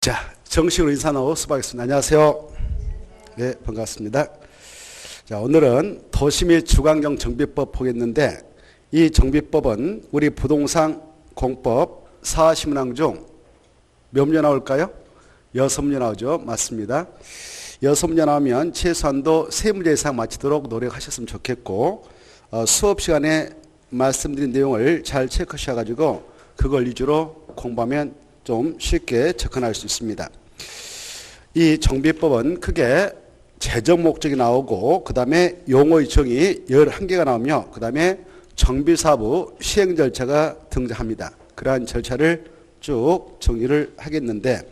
자, 정식으로 인사 나누고 수고하겠습니다. 안녕하세요. 네, 반갑습니다. 자, 오늘은 도시 및 주거환경 정비법 보겠는데, 이 정비법은 우리 부동산 공법 40문항 중 몇 문제 나올까요? 6문제 나오죠. 맞습니다. 6문제 나오면 최소한도 3문제 이상 맞히도록 노력하셨으면 좋겠고, 수업 시간에 말씀드린 내용을 잘 체크하셔가지고 그걸 위주로 공부하면 좀 쉽게 접근할 수 있습니다. 이 정비법은 크게 재정 목적이 나오고, 그 다음에 용어 유형이 11개가 나오며, 그 다음에 정비사부 시행 절차가 등장합니다. 그러한 절차를 쭉 정리를 하겠는데,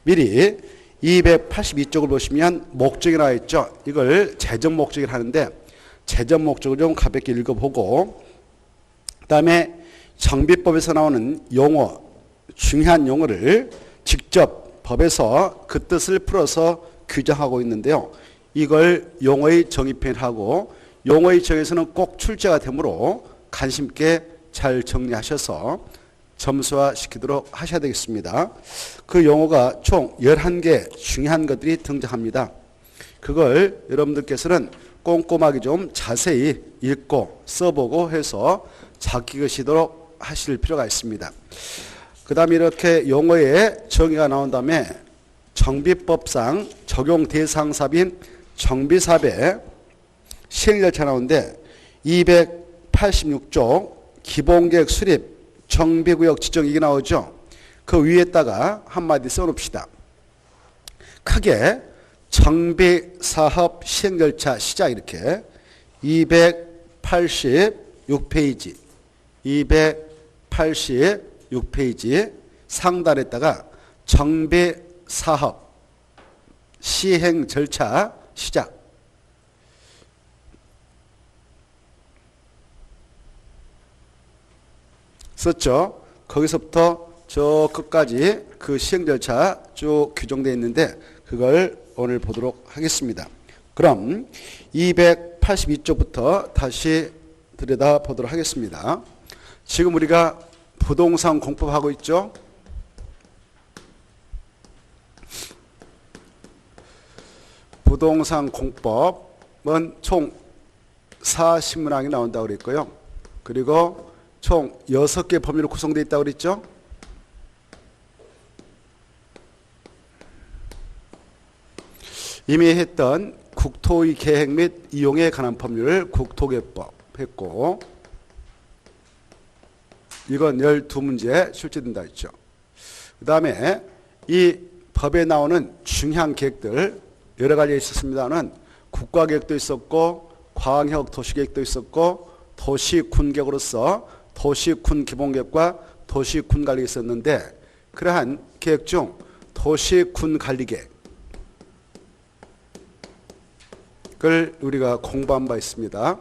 미리 282쪽을 보시면 목적이 나와 있죠. 이걸 재정 목적이라 하는데, 재정 목적을 좀 가볍게 읽어보고, 그 다음에 정비법에서 나오는 용어, 중요한 용어를 직접 법에서 그 뜻을 풀어서 규정하고 있는데요. 이걸 용어의 정의편하고, 용어의 정의에서는 꼭 출제가 되므로 관심 있게 잘 정리하셔서 점수화시키도록 하셔야 되겠습니다. 그 용어가 총 11개 중요한 것들이 등장합니다. 그걸 여러분들께서는 꼼꼼하게 좀 자세히 읽고 써보고 해서 작기하시도록 하실 필요가 있습니다. 그 다음에 이렇게 용어의 정의가 나온 다음에 정비법상 적용 대상사업인 정비사업의 시행 절차 나오는데, 286조 기본계획 수립 정비구역 지정 이게 나오죠. 그 위에다가 한마디 써놓읍시다. 크게 정비사업 시행 절차 시작 이렇게 286페이지 286페이지 상단에다가 정비사업 시행 절차 시작. 썼죠? 거기서부터 저 끝까지 그 시행 절차 쭉 규정되어 있는데, 그걸 오늘 보도록 하겠습니다. 그럼 282쪽부터 다시 들여다보도록 하겠습니다. 지금 우리가 부동산 공법하고 있죠? 부동산 공법은 총 40문항이 나온다고 그랬고요. 그리고 총 6개 범위로 구성되어 있다고 그랬죠? 이미 했던 국토의 계획 및 이용에 관한 법률을 국토개법 했고, 이건 12문제 출제된다 했죠. 그 다음에 이 법에 나오는 중요한 계획들 여러 가지 있었습니다는 국가계획도 있었고, 광역 도시계획도 있었고, 도시군계획으로서 도시군 기본계획과 도시군 관리가 있었는데, 그러한 계획 중 도시군 관리계획을 우리가 공부한 바 있습니다.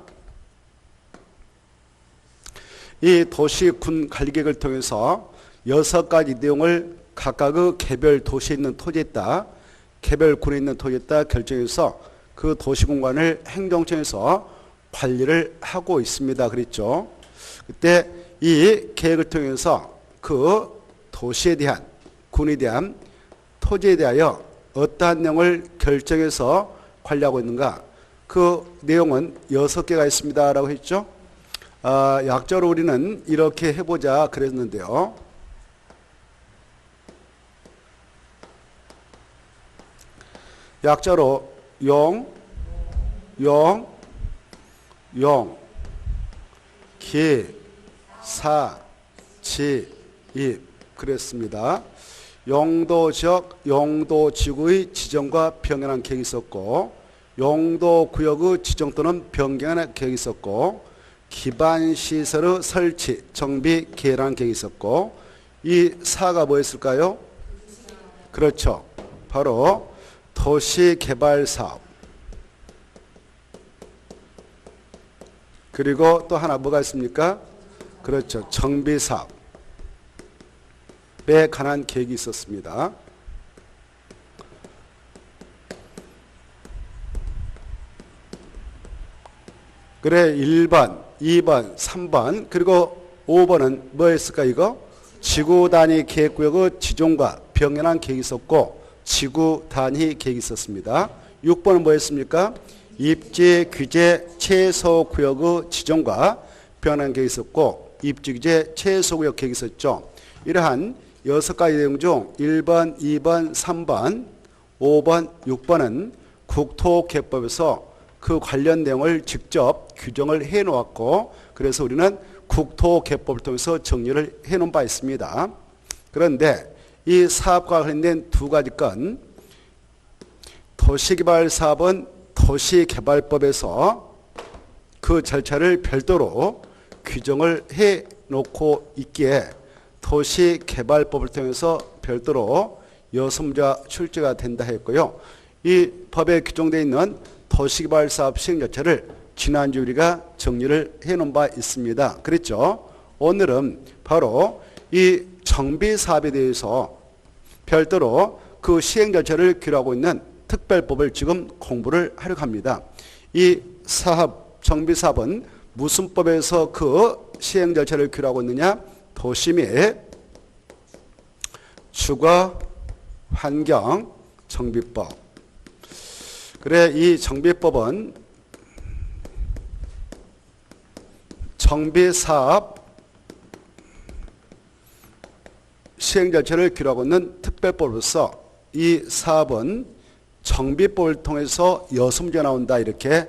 이 도시군 관리계획을 통해서 6가지 내용을 각각의 개별 도시에 있는 토지에다, 개별 군에 있는 토지에다 결정해서 그 도시공간을 행정청에서 관리를 하고 있습니다. 그랬죠. 그때 이 계획을 통해서 그 도시에 대한, 군에 대한 토지에 대하여 어떠한 내용을 결정해서 관리하고 있는가, 그 내용은 6개가 있습니다 라고 했죠. 약자로 우리는 이렇게 해보자 그랬는데요. 약자로 용, 기, 사, 지, 입 그랬습니다. 용도지역, 용도지구의 지정과 변경한 계획이 있었고, 용도구역의 지정 또는 변경한 계획이 있었고, 기반시설의 설치, 정비, 계획이라는 계획이 있었고, 이 사가 뭐였을까요? 그렇죠. 바로 도시개발사업. 그리고 또 하나 뭐가 있습니까? 그렇죠. 정비사업에 관한 계획이 있었습니다. 그래 1번, 2번, 3번 그리고 5번은 뭐였을까 이거? 지구단위 계획구역의 지정과 병행한 계획이 있었고 지구 단위 계획이 있었습니다. 6번은 뭐였습니까? 입지 규제 최소 구역의 지정과 병행한 계획이 있었고 입지 규제 최소 구역 계획이 있었죠. 이러한 6가지 내용 중 1번, 2번, 3번, 5번, 6번은 국토개법에서 그 관련 내용을 직접 규정을 해 놓았고 그래서 우리는 국토개법을 통해서 정리를 해 놓은 바 있습니다. 그런데 이 사업과 관련된 두 가지 건 도시개발사업은 도시개발법에서 그 절차를 별도로 규정을 해 놓고 있기에 도시개발법을 통해서 별도로 6문제가 출제가 된다 했고요. 이 법에 규정되어 있는 도시개발사업 시행 절차를 지난주 우리가 정리를 해놓은 바 있습니다. 그랬죠? 오늘은 바로 이 정비사업에 대해서 별도로 그 시행 절차를 규정하고 있는 특별법을 지금 공부를 하려고 합니다. 이 사업, 정비사업은 무슨 법에서 그 시행 절차를 규정하고 있느냐? 도시 및 주거 환경 정비법. 그래, 이 정비법은 정비사업 시행 절차를 규정하고 있는 특별법으로서 이 사업은 정비법을 통해서 6문제 나온다 이렇게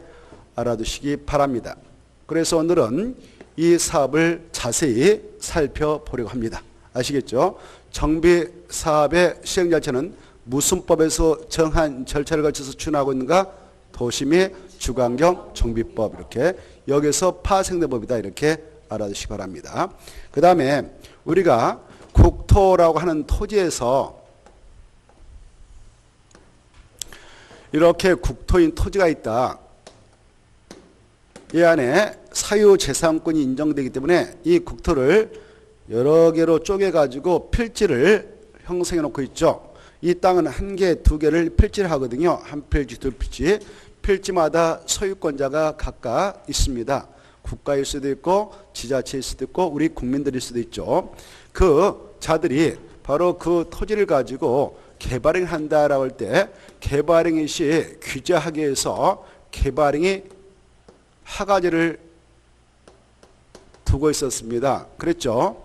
알아두시기 바랍니다. 그래서 오늘은 이 사업을 자세히 살펴보려고 합니다. 아시겠죠? 정비사업의 시행 절차는 무슨 법에서 정한 절차를 거쳐서 준하고 있는가? 도시 및 주거환경 정비법 이렇게 여기서 파생된 법이다 이렇게 알아두시기 바랍니다. 그 다음에 우리가 국토라고 하는 토지에서 이렇게 국토인 토지가 있다. 이 안에 사유재산권이 인정되기 때문에 이 국토를 여러 개로 쪼개가지고 필지를 형성해 놓고 있죠. 이 땅은 한 개, 두 개를 필지를 하거든요. 한 필지, 두 필지. 필지마다 소유권자가 각각 있습니다. 국가일 수도 있고 지자체일 수도 있고 우리 국민들일 수도 있죠. 그 자들이 바로 그 토지를 가지고 개발을 한다라고 할 때 개발행위 시 규제하기 위해서 개발행위 허가제를 두고 있었습니다. 그랬죠?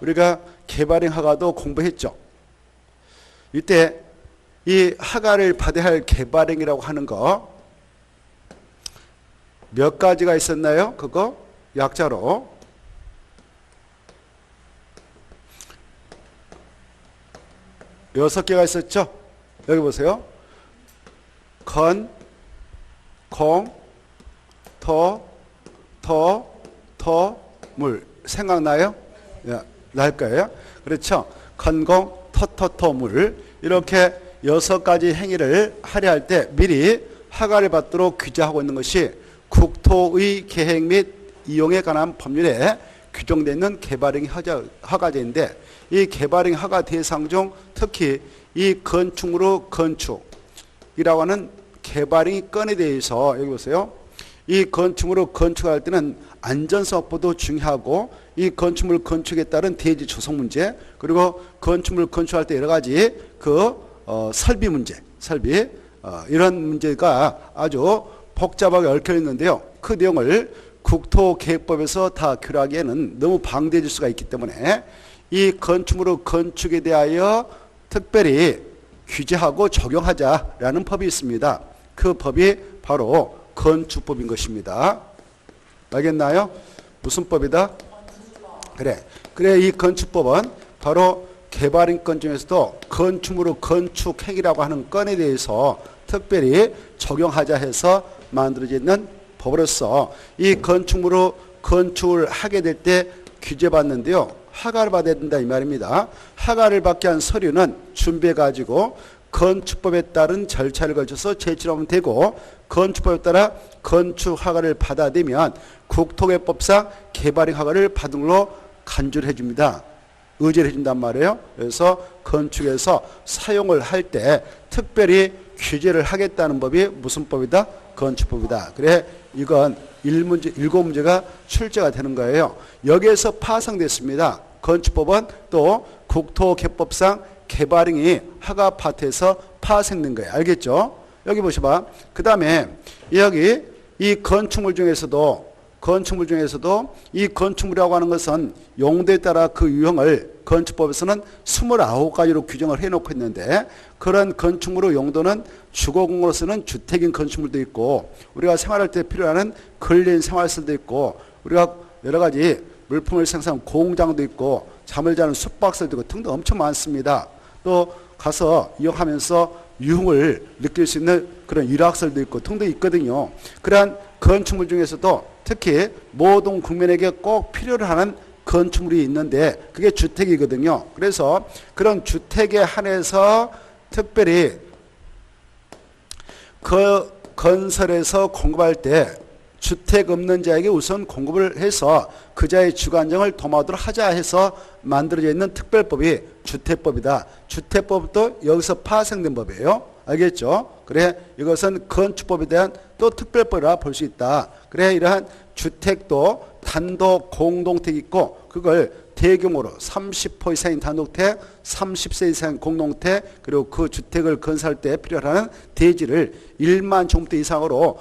우리가 개발행 허가도 공부했죠. 이때 이 허가를 받아야 할 개발행위라고 하는 거 몇 가지가 있었나요? 그거 약자로 6개가 있었죠? 여기 보세요. 건, 공, 토, 물. 생각나요? 날 거예요. 그렇죠? 건공, 물. 이렇게 6가지 행위를 하려 할 때 미리 허가를 받도록 규제하고 있는 것이 국토의 계획 및 이용에 관한 법률에 규정되어 있는 개발행위 허가제인데 이 개발행위 허가 대상 중 특히 이 건축물의 건축이라고 하는 개발행위 건에 대해서 여기 보세요. 이 건축물을 건축할 때는 안전사업보도 중요하고 이 건축물 건축에 따른 대지 조성 문제 그리고 건축물 건축할 때 여러 가지 설비 문제, 이런 문제가 아주 복잡하게 얽혀 있는데요. 그 내용을 국토계획법에서 다 규정하기에는 너무 방대해질 수가 있기 때문에 이 건축물의 건축에 대하여 특별히 규제하고 적용하자라는 법이 있습니다. 그 법이 바로 건축법인 것입니다. 알겠나요? 무슨 법이다? 그래 이 건축법은 바로 개발인권 중에서도 건축물의 건축행위라고 하는 건에 대해서 특별히 적용하자 해서 만들어지는 법으로서 이 건축물의 건축을 하게 될 때 규제받는데요. 허가를 받아야 된다 이 말입니다. 허가를 받게 한 서류는 준비해 가지고 건축법에 따른 절차를 거쳐서 제출하면 되고 건축법에 따라 건축 허가를 받아들이면 국토개법상 개발행 허가를 받은 걸로 간주를 해줍니다. 의제를 해준단 말이에요. 그래서 건축에서 사용을 할 때 특별히 규제를 하겠다는 법이 무슨 법이다? 건축법이다. 그래 이건 7문제가 출제가 되는 거예요. 여기에서 파생됐습니다. 건축법은 또 국토개법상 개발행위 허가 아파트에서 파생된 거예요. 알겠죠? 여기 보셔봐. 그 다음에 여기 이 건축물 중에서도 이 건축물이라고 하는 것은 용도에 따라 그 유형을 건축법에서는 29가지로 규정을 해놓고 있는데, 그런 건축물의 용도는 주거공으로 쓰는 주택인 건축물도 있고, 우리가 생활할 때 필요한 근린 생활시설도 있고, 우리가 여러 가지 물품을 생산하는 공장도 있고, 잠을 자는 숙박시설도 있고 등등 엄청 많습니다. 또 가서 이용하면서 유흥을 느낄 수 있는 그런 일학설도 있고 등등 있거든요. 그러한 건축물 중에서도 특히 모든 국민에게 꼭 필요로 하는 건축물이 있는데 그게 주택이거든요. 그래서 그런 주택에 한해서 특별히 그 건설에서 공급할 때 주택 없는 자에게 우선 공급을 해서 그 자의 주거안정을 도모하도록 하자 해서 만들어져 있는 특별법이 주택법이다. 주택법도 여기서 파생된 법이에요. 알겠죠? 그래, 이것은 건축법에 대한 또 특별법이라 볼 수 있다. 그래, 이러한 주택도 단독 공동택이 있고, 그걸 대규모로 30호 이상인 단독택, 30세 이상 공동택, 그리고 그 주택을 건설할 때 필요한 대지를 1만 제곱미터 이상으로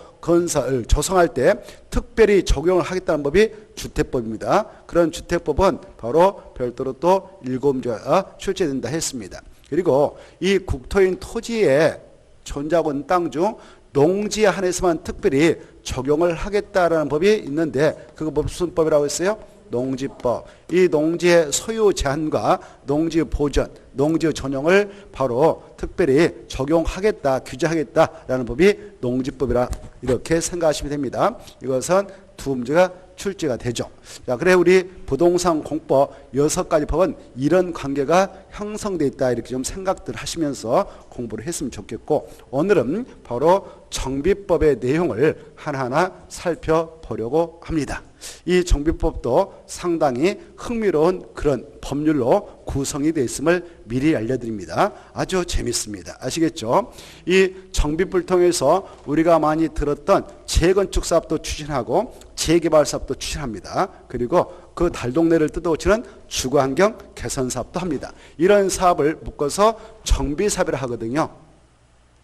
조성할 때 특별히 적용을 하겠다는 법이 주택법입니다. 그런 주택법은 바로 별도로 또 7조가 출제된다 했습니다. 그리고 이 국토인 토지에 존재하고 있는 땅 중 농지에 한해서만 특별히 적용을 하겠다라는 법이 있는데, 그거 무슨 법이라고 했어요? 농지법. 이 농지의 소유 제한과 농지 보전, 농지 전용을 바로 특별히 적용하겠다, 규제하겠다라는 법이 농지법이라 이렇게 생각하시면 됩니다. 이것은 두 문제가 출제가 되죠. 자, 그래 우리 부동산 공법 6가지 법은 이런 관계가 형성되어 있다, 이렇게 좀 생각들 하시면서 공부를 했으면 좋겠고, 오늘은 바로 정비법의 내용을 하나하나 살펴보려고 합니다. 이 정비법도 상당히 흥미로운 그런 법률로 구성이 되어 있음을 미리 알려드립니다. 아주 재밌습니다. 아시겠죠? 이 정비법을 통해서 우리가 많이 들었던 재건축 사업도 추진하고 재개발 사업도 추진합니다. 그리고 그 달동네를 뜯어고치는 주거환경 개선 사업도 합니다. 이런 사업을 묶어서 정비사업이라 하거든요.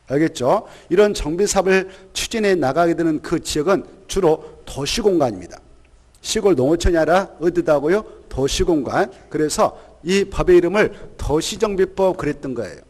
알겠죠? 이런 정비사업을 추진해 나가게 되는 그 지역은 주로 도시공간입니다. 시골 농어촌이 아니라 어디다고요? 도시공간. 그래서 이 법의 이름을 도시정비법 그랬던 거예요.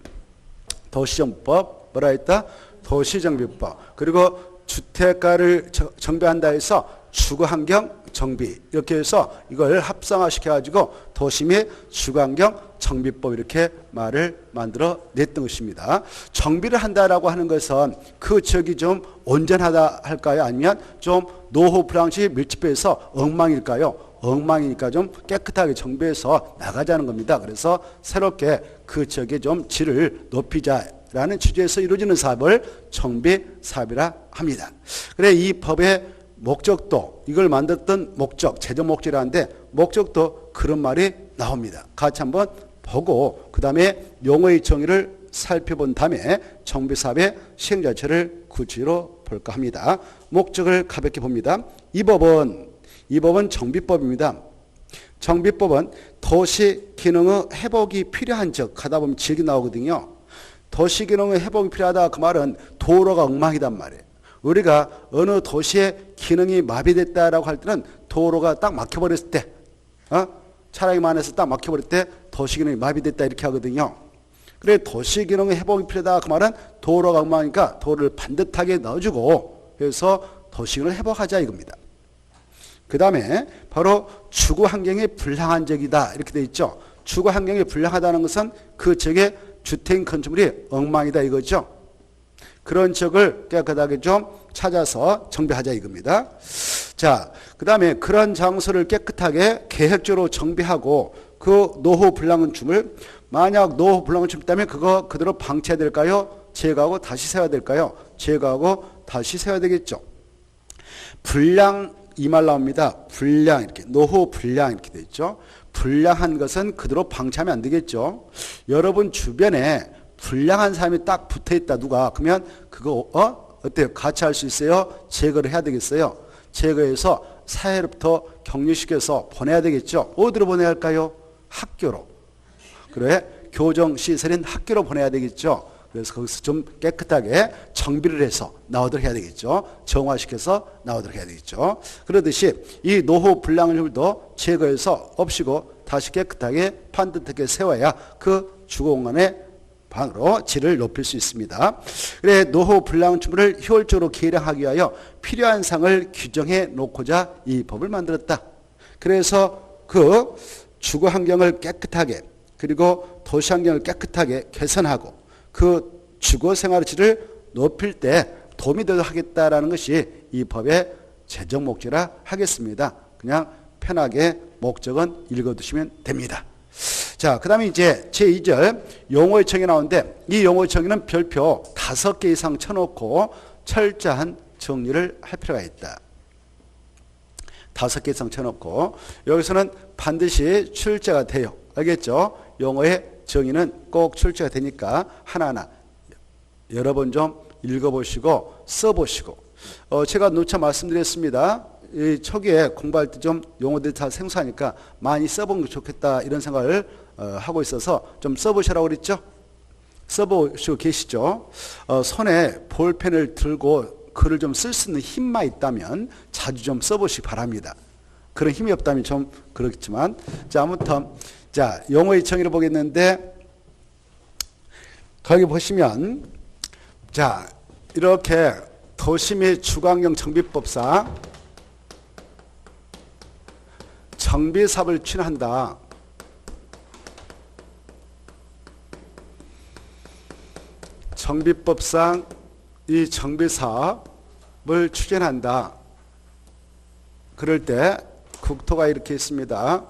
도시정비법, 뭐라 했다? 도시정비법. 그리고 주택가를 정비한다 해서 주거환경 정비, 이렇게 해서 이걸 합성화시켜가지고 도시 및 주거환경 정비법, 이렇게 말을 만들어 냈던 것입니다. 정비를 한다라고 하는 것은 그 지역이 좀 온전하다 할까요? 아니면 좀 노후 불황시 밀집해서 엉망일까요? 엉망이니까 좀 깨끗하게 정비해서 나가자는 겁니다. 그래서 새롭게 그 지역의 좀 질을 높이자라는 취지에서 이루어지는 사업을 정비사업이라 합니다. 그래, 이 법의 목적도, 이걸 만들었던 목적, 재정 목적이라는데 목적도 그런 말이 나옵니다. 같이 한번 보고 그 다음에 용어의 정의를 살펴본 다음에 정비사업의 시행 자체를 구체로 볼까 합니다. 목적을 가볍게 봅니다. 이 법은 정비법입니다. 정비법은 도시 기능의 회복이 필요한 적 하다 보면 지역이 나오거든요. 도시 기능의 회복이 필요하다, 그 말은 도로가 엉망이단 말이에요. 우리가 어느 도시의 기능이 마비됐다라고 할 때는 도로가 딱 막혀버렸을 때, 차량이 많아서 딱 막혀버릴 때 도시 기능이 마비됐다 이렇게 하거든요. 그래, 도시 기능의 회복이 필요하다, 그 말은 도로가 엉망이니까 도로를 반듯하게 넣어주고 해서 도시 기능을 회복하자 이겁니다. 그 다음에 바로 주거 환경이 불량한 적이다 이렇게 돼 있죠. 주거 환경이 불량하다는 것은 그 지역의 주택 건축물이 엉망이다 이거죠. 그런 지역을 깨끗하게 좀 찾아서 정비하자 이겁니다. 자, 그 다음에 그런 장소를 깨끗하게 계획적으로 정비하고 그 노후 불량건축물, 만약 노후 불량건축물 때문에 그거 그대로 방치해야 될까요? 제거하고 다시 세워야 될까요? 제거하고 다시 세워야 되겠죠. 불량, 이 말 나옵니다. 불량, 이렇게 노후 불량 이렇게 돼 있죠. 불량한 것은 그대로 방치하면 안 되겠죠. 여러분 주변에 불량한 사람이 딱 붙어있다, 누가. 그러면 그거 어때요? 같이 할 수 있어요? 제거를 해야 되겠어요? 제거해서 사회로부터 격리시켜서 보내야 되겠죠. 어디로 보내야 할까요? 학교로. 그래, 교정시설인 학교로 보내야 되겠죠. 그래서 거기서 좀 깨끗하게 정비를 해서 나오도록 해야 되겠죠. 정화시켜서 나오도록 해야 되겠죠. 그러듯이 이 노후 불량률도 제거해서 없이고 다시 깨끗하게 반듯하게 세워야 그 주거공간의 방으로 질을 높일 수 있습니다. 그래 노후 불량률을 효율적으로 계량하기 위하여 필요한 사항을 규정해 놓고자 이 법을 만들었다. 그래서 그 주거 환경을 깨끗하게 그리고 도시 환경을 깨끗하게 개선하고 그 주거 생활의 질을 높일 때 도움이 되도록 하겠다라는 것이 이 법의 제정 목적이라 하겠습니다. 그냥 편하게 목적은 읽어두시면 됩니다. 자, 그 다음에 이제 제2절 용어의청이 나오는데 이 용어의청에는 별표 5개 이상 쳐놓고 철저한 정리를 할 필요가 있다. 5개 이상 쳐놓고 여기서는 반드시 출제가 돼요. 알겠죠? 용어의 정의는 꼭 출제가 되니까 하나하나 여러 번 좀 읽어보시고 써보시고 제가 누차 말씀드렸습니다. 이 초기에 공부할 때 좀 용어들이 다 생소하니까 많이 써보는 게 좋겠다 이런 생각을 하고 있어서 좀 써보시라고 그랬죠. 써보시고 계시죠. 손에 볼펜을 들고 글을 좀 쓸 수 있는 힘만 있다면 자주 좀 써보시기 바랍니다. 그런 힘이 없다면 좀 그렇겠지만 자 아무튼 자 용어의 정의를 보겠는데 거기 보시면 자 이렇게 도시 및 주거환경 정비법상 정비사업을 추진한다. 정비법상 이 정비사업을 추진한다. 그럴 때 국토가 이렇게 있습니다.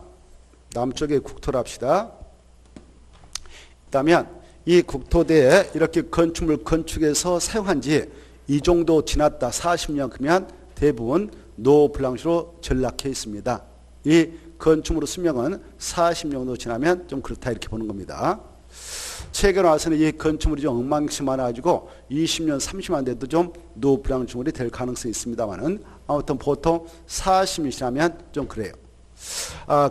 남쪽에 국토를 합시다. 있다면 이 국토대에 이렇게 건축물 건축해서 사용한 지 이 정도 지났다 40년 그러면 대부분 노블랑시로 전락해 있습니다. 이 건축물의 수명은 40년 정도 지나면 좀 그렇다 이렇게 보는 겁니다. 최근에 와서는 이 건축물이 좀 엉망심 많아가지고 20년 30년 돼도 좀 노블랑주물이 될 가능성이 있습니다만은 아무튼 보통 40년 지나면 좀 그래요.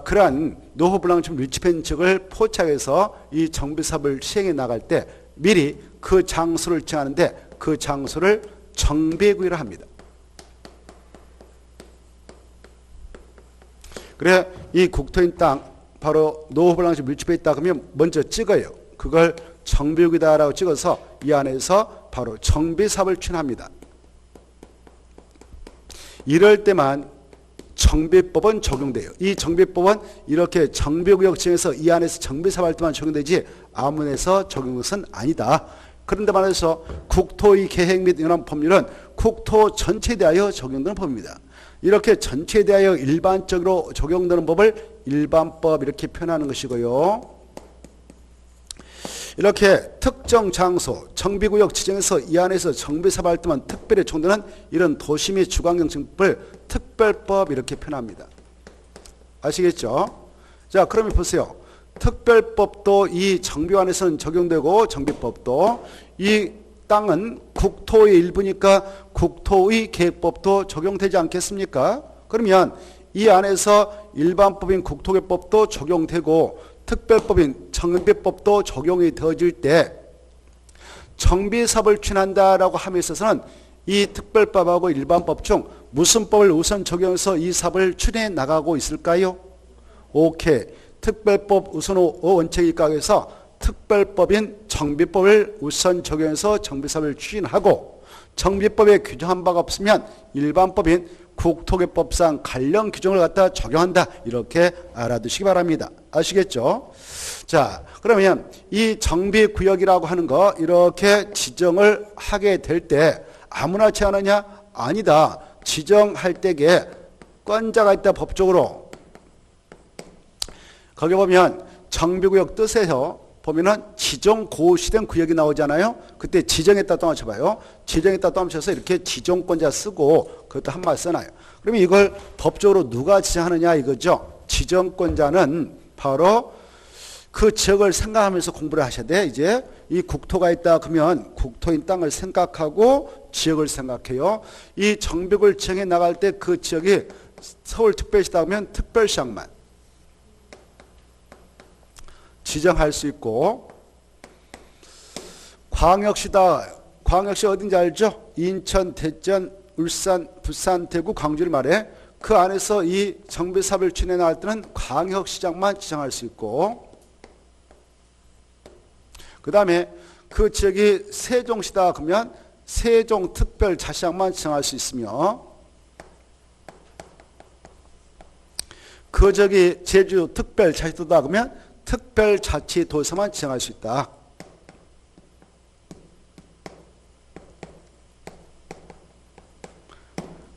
그러한 노후불량주물 밀집현적을 포착해서 이 정비사업을 시행해 나갈 때 미리 그 장소를 정하는데 그 장소를 정비구역이라 합니다. 그래 이 국토인 땅 바로 노후불량주물 밀집해 있다 그러면 먼저 찍어요. 그걸 정비구역이다라고 찍어서 이 안에서 바로 정비사업을 추진합니다. 이럴 때만 정비법은 적용돼요. 이 정비법은 이렇게 정비구역 지정해서 이 안에서 정비사업 할 때만 적용되지 아무 데서 적용된 것은 아니다. 그런데 말해서 국토의 계획 및 이런 법률은 국토 전체에 대하여 적용되는 법입니다. 이렇게 전체에 대하여 일반적으로 적용되는 법을 일반법 이렇게 표현하는 것이고요. 이렇게 특정 장소, 정비구역 지정해서 이 안에서 정비사업 할 때만 특별히 적용되는 이런 도시 및 주거환경 정비법을 특별법 이렇게 표현합니다. 아시겠죠? 자, 그러면 보세요. 특별법도 이 정비 안에서는 적용되고 정비법도 이 땅은 국토의 일부니까 국토의 계획법도 적용되지 않겠습니까? 그러면 이 안에서 일반법인 국토계획법도 적용되고 특별법인 정비법도 적용이 되어질 때 정비사업을 추진한다라고 함에 있어서는 이 특별법하고 일반법 중 무슨 법을 우선 적용해서 이 사업을 추진해 나가고 있을까요? 오케이. 특별법 우선호 원칙일까 해서 특별법인 정비법을 우선 적용해서 정비사업을 추진하고 정비법에 규정한 바가 없으면 일반법인 국토계법상 관련 규정을 갖다 적용한다. 이렇게 알아두시기 바랍니다. 아시겠죠? 자, 그러면 이 정비구역이라고 하는 거 이렇게 지정을 하게 될 때 아무나 제하느냐? 아니다. 지정할 때에 권자가 있다 법적으로. 거기 보면 정비구역 뜻에서 보면은 지정 고시된 구역이 나오잖아요. 그때 지정했다 또 맞춰봐요. 지정했다 또 맞춰서 이렇게 지정권자 쓰고 그것도 한 말 써놔요. 그러면 이걸 법적으로 누가 지정하느냐 이거죠. 지정권자는 바로 그 지역을 생각하면서 공부를 하셔야 돼. 이제 이 국토가 있다 그러면 국토인 땅을 생각하고 지역을 생각해요. 이 정비구역을 지정해 나갈 때 그 지역이 서울특별시다 그러면 특별시장만 지정할 수 있고, 광역시다. 광역시 어딘지 알죠? 인천, 대전, 울산, 부산, 대구, 광주를 말해. 그 안에서 이 정비사업을 진행 나갈 때는 광역시장만 지정할 수 있고, 그 다음에 그 지역이 세종시다 그러면 세종특별자치장만 지정할 수 있으며, 그 지역이 제주특별자치도다 그러면 특별자치도서만 지정할 수 있다.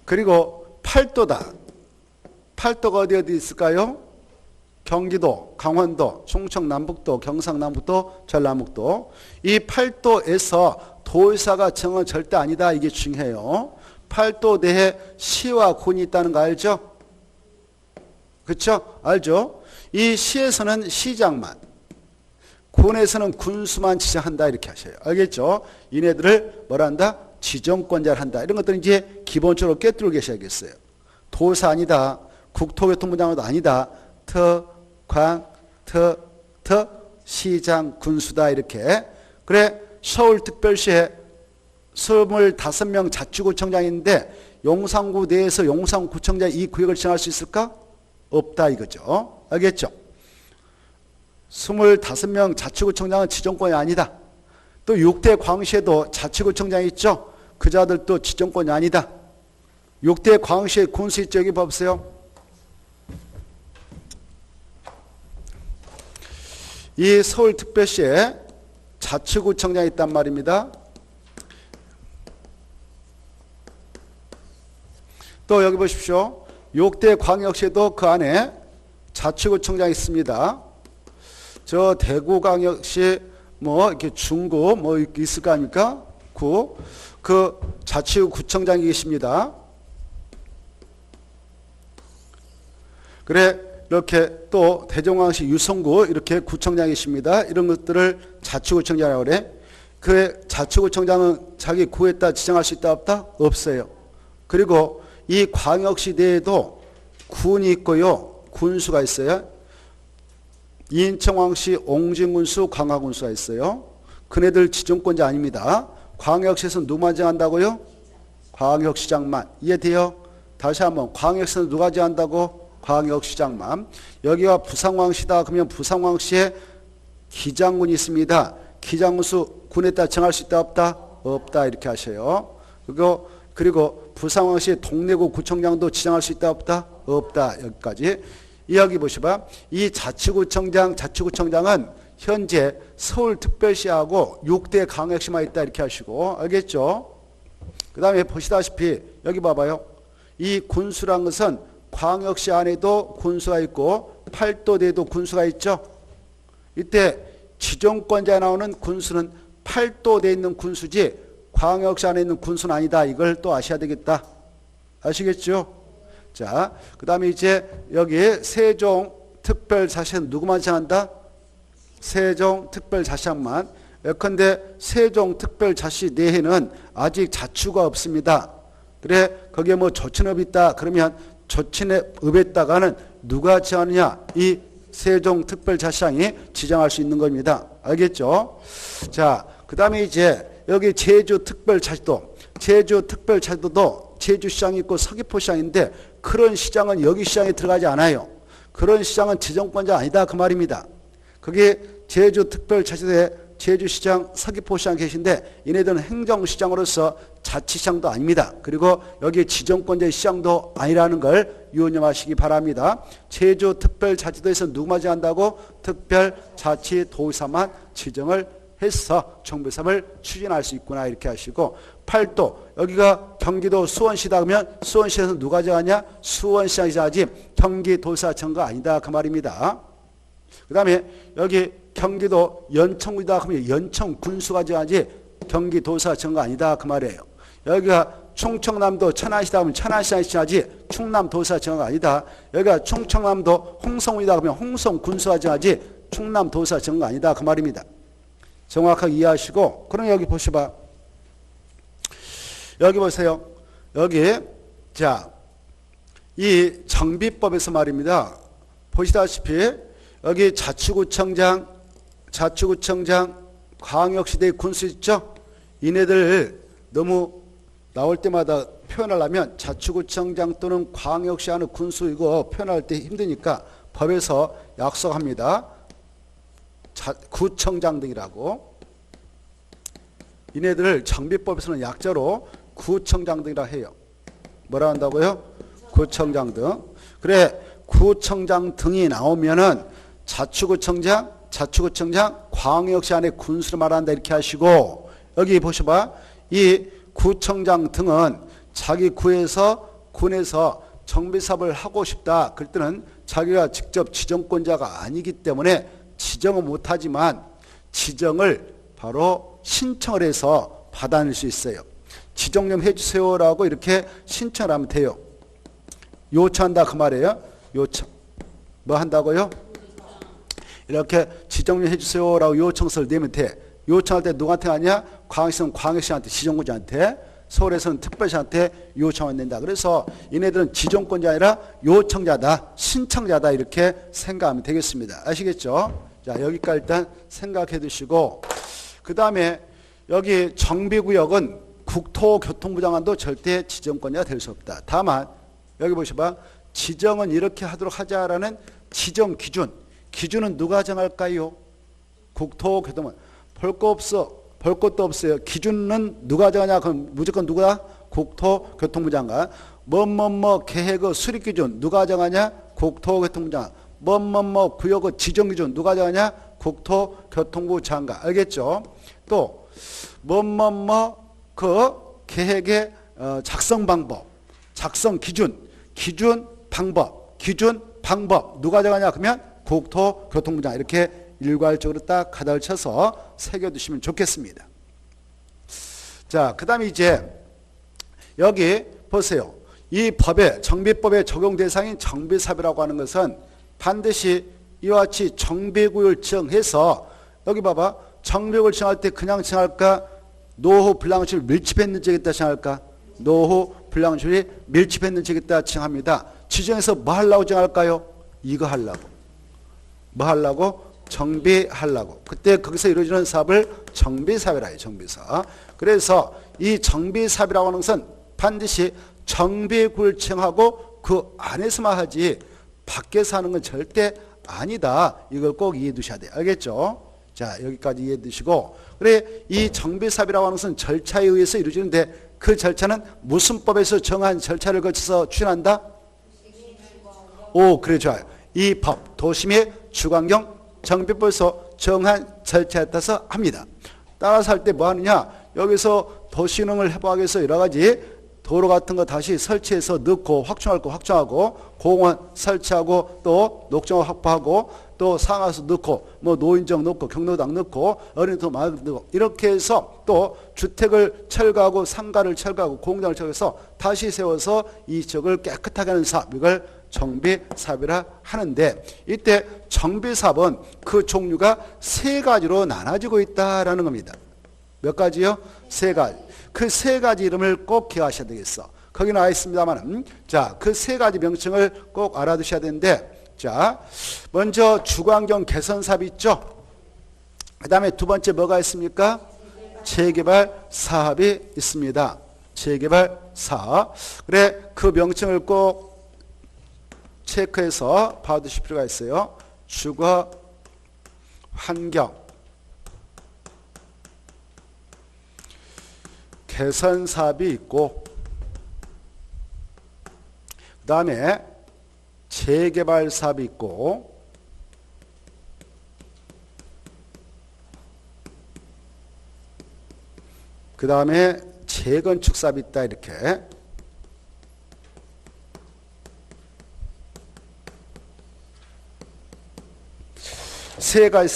그리고 팔도다. 팔도가 어디 있을까요? 경기도, 강원도, 충청 남북도, 경상 남북도, 전라북도. 이 팔도에서 도의사가 정은 절대 아니다. 이게 중요해요. 팔도 내에 시와 군이 있다는 거 알죠? 그렇죠? 알죠? 이 시에서는 시장만, 군에서는 군수만 지정한다. 이렇게 하셔요. 알겠죠? 이네들을 뭐라 한다? 지정권자를 한다. 이런 것들은 이제 기본적으로 꿰뚫고 계셔야겠어요. 도사 아니다. 국토교통부장도 아니다. 시장, 군수다. 이렇게. 그래, 서울특별시에 25명 자치구청장이 있는데 용산구 내에서 용산구청장이 이 구역을 지정할 수 있을까? 없다 이거죠. 알겠죠? 25명 자치구청장은 지정권이 아니다. 또 6대 광시에도 자치구청장이 있죠. 그 자들도 지정권이 아니다. 6대 광시의 군수 있죠. 여기 봐보세요. 이 서울특별시에 자치구청장이 있단 말입니다. 또 여기 보십시오. 6대 광역시에도 그 안에 자치구청장이 있습니다. 저 대구광역시 뭐 이렇게 중구 뭐 있을 거 아닙니까? 구. 그 자치구청장이 계십니다. 그래, 이렇게 또 대종광시 유성구 이렇게 구청장이 계십니다. 이런 것들을 자치구청장이라고 그래. 그 자치구청장은 자기 구에다 지정할 수 있다 없다? 없어요. 그리고 이 광역시 내에도 군이 있고요. 군수가 있어요. 인천광시 옹진군수, 광화군수가 있어요. 그네들 지정권자 아닙니다. 광역시에서 누가 지정한다고요? 광역시장만. 이해돼요? 다시 한번 광역시에서 누가 지정한다고? 광역시장만. 여기가 부산광시다 그러면 부산광시에 기장군이 있습니다. 기장군수 군에다 정할 수 있다 없다? 없다. 이렇게 하셔요. 그리고 부산광시 동래구 구청장도 지정할 수 있다 없다? 없다. 여기까지. 여기 보시봐. 이 자치구청장은 현재 서울특별시하고 6대 광역시만 있다. 이렇게 하시고. 알겠죠? 그 다음에 보시다시피 여기 봐봐요. 이 군수란 것은 광역시 안에도 군수가 있고 팔도대에도 군수가 있죠. 이때 지정권자에 나오는 군수는 팔도대에 있는 군수지 광역시 안에 있는 군수는 아니다. 이걸 또 아셔야 되겠다. 아시겠죠? 자, 그 다음에 이제 여기 세종특별자치는 누구만 정한다? 세종특별자치장만. 예컨대 세종특별자치 내에는 아직 자치구가 없습니다. 그래, 거기에 뭐 조친업이 있다. 그러면 조친업에다가는 누가 지정하느냐? 이 세종특별자치장이 지정할 수 있는 겁니다. 알겠죠? 자, 그 다음에 이제 여기 제주특별자치도. 제주특별자치도도 제주시장이 있고 서귀포시장인데 그런 시장은 여기 시장에 들어가지 않아요. 그런 시장은 지정권자 아니다. 그 말입니다. 그게 제주특별자치도에 제주시장, 서귀포시장 계신데 이네들은 행정시장으로서 자치시장도 아닙니다. 그리고 여기 지정권자의 시장도 아니라는 걸 유념하시기 바랍니다. 제주특별자치도에서 누구만 지정한다고? 특별자치도의사만 지정을 해서 정비사업을 추진할 수 있구나. 이렇게 하시고, 팔도 여기가 경기도 수원시다 그러면 수원시에서 누가 정하냐? 수원시장이 정하지 경기도사 정가 아니다. 그 말입니다. 그 다음에 여기 경기도 연천구이다 그러면 연천군수가 정하지 경기도사 정가 아니다. 그 말이에요. 여기가 충청남도 천안시다 그러면 천안시장이 정하지 충남도사 정가 아니다. 여기가 충청남도 홍성군이다 그러면 홍성군수가 정하지 충남도사 정가 아니다. 그 말입니다. 정확하게 이해하시고, 그럼 여기 보시봐. 여기 보세요. 여기, 자, 이 정비법에서 말입니다. 보시다시피, 여기 자치구청장, 자치구청장, 광역시대 군수 있죠? 이네들 너무 나올 때마다 표현하려면 자치구청장 또는 광역시 하는 군수 이거 표현할 때 힘드니까 법에서 약속합니다. 구청장 등이라고. 이네들을 정비법에서는 약자로 구청장 등이라고 해요. 뭐라 한다고요? 구청장 등. 그래, 구청장 등이 나오면은 자치구청장, 광역시 안에 군수를 말한다 이렇게 하시고, 여기 보셔봐. 이 구청장 등은 자기 구에서 군에서 정비사업을 하고 싶다. 그럴 때는 자기가 직접 지정권자가 아니기 때문에 지정은 못하지만 지정을 바로 신청을 해서 받아낼 수 있어요. 지정 좀 해주세요라고 이렇게 신청을 하면 돼요. 요청한다 그 말이에요. 요청. 뭐 한다고요? 이렇게 지정 좀 해주세요라고 요청서를 내면 돼. 요청할 때 누구한테 하냐? 광역시는 광역시한테, 지정권자한테, 서울에서는 특별시한테 요청을 낸다. 그래서 얘네들은 지정권자 아니라 요청자다, 신청자다 이렇게 생각하면 되겠습니다. 아시겠죠? 자, 여기까지 일단 생각해 두시고, 그 다음에 여기 정비구역은 국토교통부 장관도 절대 지정권자가 될 수 없다. 다만 여기 보셔봐. 지정은 이렇게 하도록 하자라는 지정 기준. 기준은 누가 정할까요? 국토교통부. 볼 거 없어. 볼 것도 없어요. 기준은 누가 정하냐? 그럼 무조건 누구다? 국토교통부 장관. 뭐뭐뭐 계획의 수립 기준 누가 정하냐? 국토교통부 장관. 뭐뭐뭐 구역의 지정 기준 누가 정하냐? 국토교통부 장관. 알겠죠? 또 뭐뭐뭐 그 계획의 작성 방법, 작성 기준, 방법 누가 정하냐? 그러면 국토교통부 장관. 이렇게 일괄적으로 딱 가닥을 쳐서 새겨두시면 좋겠습니다. 자, 그 다음에 이제 여기 보세요. 이 법에, 정비법의 적용 대상인 정비사업이라고 하는 것은 반드시 이와 같이 정비구역을 정해서, 여기 봐봐. 정비구역을 정할 때 그냥 정할까? 노후 불량률이 밀집했는지 겠다 정할까? 노후 불량률이 밀집했는지 겠다 정합니다. 지정해서 뭐 하려고 정할까요? 이거 하려고. 뭐 하려고? 정비하려고. 그때 거기서 이루어지는 사업을 정비사업이라 해요. 정비사업. 그래서 이 정비사업이라고 하는 것은 반드시 정비구역을 정하고 그 안에서만 하지 밖에서 하는 건 절대 아니다. 이걸 꼭 이해해 두셔야 돼요. 알겠죠? 자, 여기까지 이해해 두시고, 그래, 이 정비사업이라고 하는 것은 절차에 의해서 이루어지는데 그 절차는 무슨 법에서 정한 절차를 거쳐서 추진한다? 오, 그래, 좋아요. 이 법, 도시및 주관경 정비법에서 정한 절차에 따라서 합니다. 따라서 할 때 뭐 하느냐? 여기서 도시능을 해보기 위해서 여러 가지 도로 같은 거 다시 설치해서 넣고, 확충할 거 확충하고, 공원 설치하고, 또 녹정 확보하고, 또 상하수 넣고, 뭐 노인정 넣고, 경로당 넣고, 어린이도 마을 넣고, 이렇게 해서 또 주택을 철거하고, 상가를 철거하고, 공장을 철거해서 다시 세워서 이 지역을 깨끗하게 하는 사업, 이걸 정비사업이라 하는데, 이때 정비사업은 그 종류가 세 가지로 나눠지고 있다라는 겁니다. 몇 가지요? 세 가지. 그 세 가지 이름을 꼭 기억하셔야 되겠어. 거기 나와 있습니다만, 자, 그 세 가지 명칭을 꼭 알아두셔야 되는데, 자, 먼저 주거환경 개선 사업이 있죠. 그 다음에 두 번째 뭐가 있습니까? 재개발 사업이 있습니다. 재개발 사업. 그래, 그 명칭을 꼭 체크해서 봐두실 필요가 있어요. 주거 환경 개선 사업이 있고, 그 다음에 재개발 사업이 있고, 그 다음에 재건축 사업이 있다. 이렇게 세 가지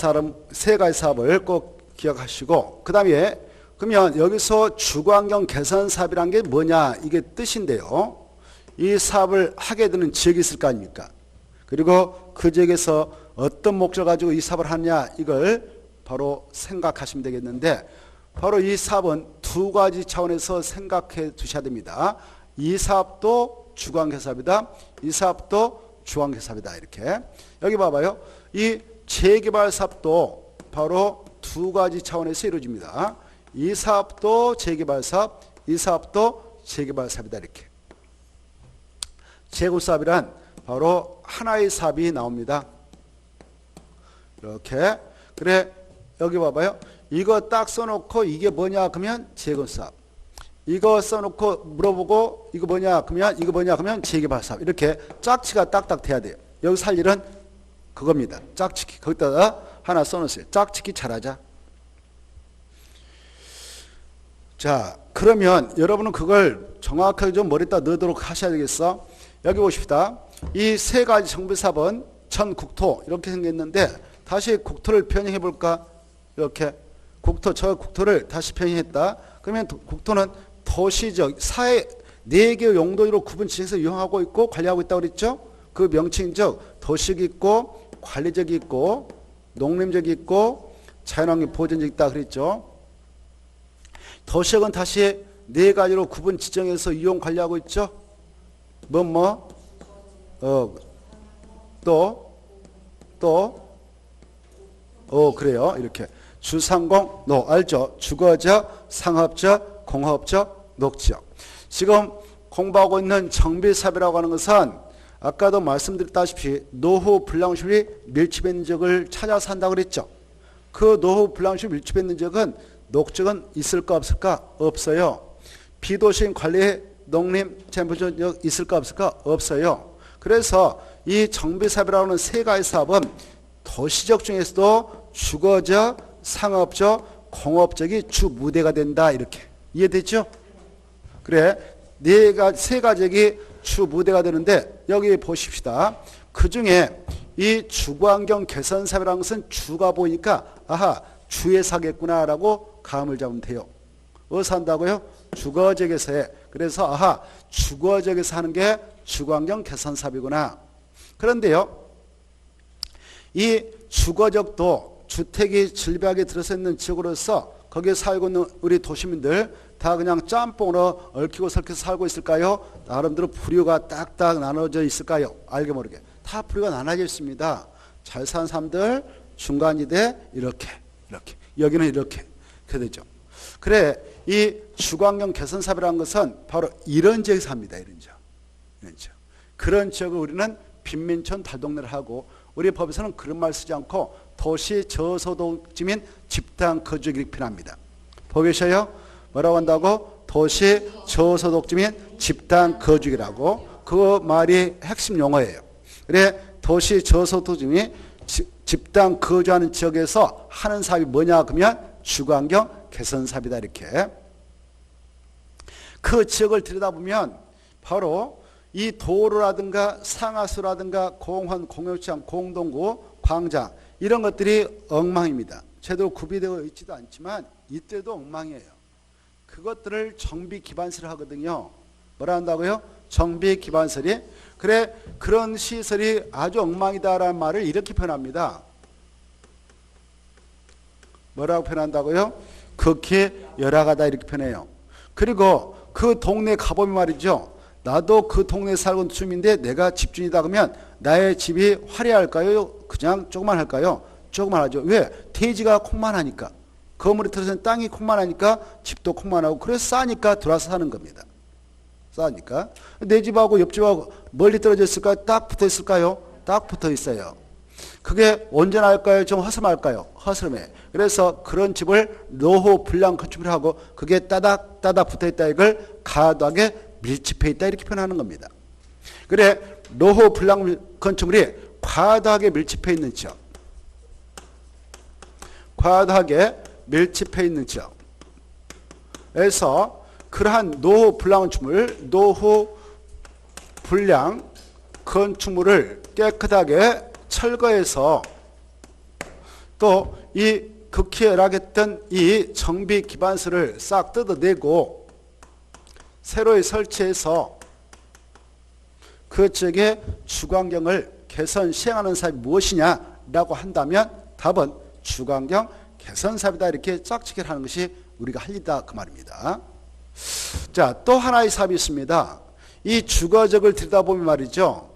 사업을 꼭 기억하시고, 그 다음에 그러면 여기서 주거환경 개선 사업이란 게 뭐냐, 이게 뜻인데요. 이 사업을 하게 되는 지역이 있을 거 아닙니까? 그리고 그 지역에서 어떤 목적을 가지고 이 사업을 하느냐, 이걸 바로 생각하시면 되겠는데, 바로 이 사업은 두 가지 차원에서 생각해 두셔야 됩니다. 이 사업도 주거환경 사업이다. 이 사업도 주거환경 사업이다. 이렇게. 여기 봐봐요. 이 재개발 사업도 바로 두 가지 차원에서 이루어집니다. 이 사업도 재개발 사업, 이 사업도 재개발 사업이다. 이렇게. 재구사업이란 바로 하나의 사업이 나옵니다. 이렇게. 그래, 여기 봐봐요. 이거 딱 써놓고 이게 뭐냐 그러면 재건사업. 이거 써놓고 물어보고 이거 뭐냐 그러면 이거 뭐냐 그러면 재개발 사업. 이렇게 짝치가 딱딱 돼야 돼요. 여기서 할 일은 그겁니다. 짝짓기. 거기다가 하나 써놓으세요. 짝짓기 잘하자. 자, 그러면 여러분은 그걸 정확하게 좀 머리에다 넣도록 하셔야 되겠어. 여기 보십시다. 이 세 가지 정비사업은 전 국토 이렇게 생겼는데 다시 국토를 변형해 볼까? 이렇게 국토, 저 국토를 다시 변형했다. 그러면 국토는 도시적, 사회, 4개의 용도로 구분 지정해서 이용하고 있고 관리하고 있다고 그랬죠? 그 명칭적 도시적 있고 관리적 있고 농림적 있고 자연환경 보존적 있다 그랬죠? 도시적은 다시 4가지로 구분 지정해서 이용 관리하고 있죠? 그래요. 이렇게. 주상공, 알죠? 주거적, 상업적, 공업적, 녹지역. 지금 공부하고 있는 정비사업이라고 하는 것은 아까도 말씀드렸다시피 노후 불량실이 밀집해 있는 지역을 찾아서 한다고 그랬죠. 그 노후 불량실이 밀집해 있는 지역은 녹지역은 있을까 없을까? 없어요. 비도시인 관리에 농림, 재무적 있을까 없을까? 없어요. 그래서 이 정비사업이라고 하는 세 가지 사업은 도시적 중에서도 주거적, 상업적, 공업적이 주 무대가 된다. 이렇게. 이해됐죠? 그래. 세 가지가 주 무대가 되는데 여기 보십시다. 그 중에 이 주거환경 개선 사업이라는 것은 주가 보니까 아하, 주에서 하겠구나라고 감을 잡으면 돼요. 어디서 한다고요? 주거지역에서 해. 그래서 아하, 주거지역에서 하는 게 주거환경 개선 사업이구나. 그런데요, 이 주거지역도 주택이 질비하게 들어서 있는 지역으로서 거기에 살고 있는 우리 도시민들 다 그냥 짬뽕으로 얽히고 설켜서 살고 있을까요? 나름대로 부류가 딱딱 나눠져 있을까요? 알게 모르게. 다 부류가 나눠져 있습니다. 잘 사는 사람들, 중간지대, 이렇게. 여기는 이렇게 되죠. 그래, 이 주거환경 개선 사업이라는 것은 바로 이런 지역에서 합니다. 이런 지역. 그런 지역을 우리는 빈민촌 달동네를 하고 우리 법에서는 그런 말 쓰지 않고 도시 저소득지민 집단 거주지 이렇게 표현합니다. 보고 계셔요? 뭐라고 한다고? 도시 저소득지민 집단 거주지라고. 그 말이 핵심 용어예요. 그래, 도시 저소득지민 집단 거주하는 지역에서 하는 사업이 뭐냐 그러면 주거환경 개선 사업이다. 이렇게. 그 지역을 들여다보면 바로 이 도로라든가 상하수라든가 공원, 공유시장, 공동구, 광장 이런 것들이 엉망입니다. 제대로 구비되어 있지도 않지만 이때도 엉망이에요. 그것들을 정비기반시를 하거든요. 뭐라 한다고요? 정비기반시리. 그래, 그런 시설이 아주 엉망이다라는 말을 이렇게 표현합니다. 뭐라고 표현한다고요? 극히 열악하다 이렇게 표현해요. 그리고 그 동네 가보면 말이죠. 나도 그 동네에 살고 있는 주민인데 내가 집주인이다 그러면 나의 집이 화려할까요? 그냥 조그만 할까요? 조그만 하죠. 왜? 대지가 콩만하니까. 건물이 들어서는 땅이 콩만하니까 집도 콩만하고 그래서 싸니까 들어와서 사는 겁니다. 싸니까. 내 집하고 옆집하고 멀리 떨어져 있을까요? 딱 붙어 있을까요? 딱 붙어 있어요. 그게 온전할까요? 좀 허스름할까요? 허스름해. 그래서 그런 집을 노후 불량 건축을 하고 그게 따닥따닥 붙어 있다. 이걸 과도하게 밀집해 있다. 이렇게 표현하는 겁니다. 그래, 노후 불량 건축물이 과도하게 밀집해 있는 지역. 과도하게 밀집해 있는 지역에서 그러한 노후 불량 건축물, 노후 불량 건축물을 깨끗하게 철거해서 또 이 극히 열악했던 이 정비 기반서를 싹 뜯어내고 새로 설치해서 그 지역의 주거환경을 개선 시행하는 사업이 무엇이냐라고 한다면 답은 주거환경 개선 사업이다. 이렇게 짝짓기를 하는 것이 우리가 할 일이다 그 말입니다. 자, 또 하나의 사업이 있습니다. 이 주거적을 들여다보면 말이죠.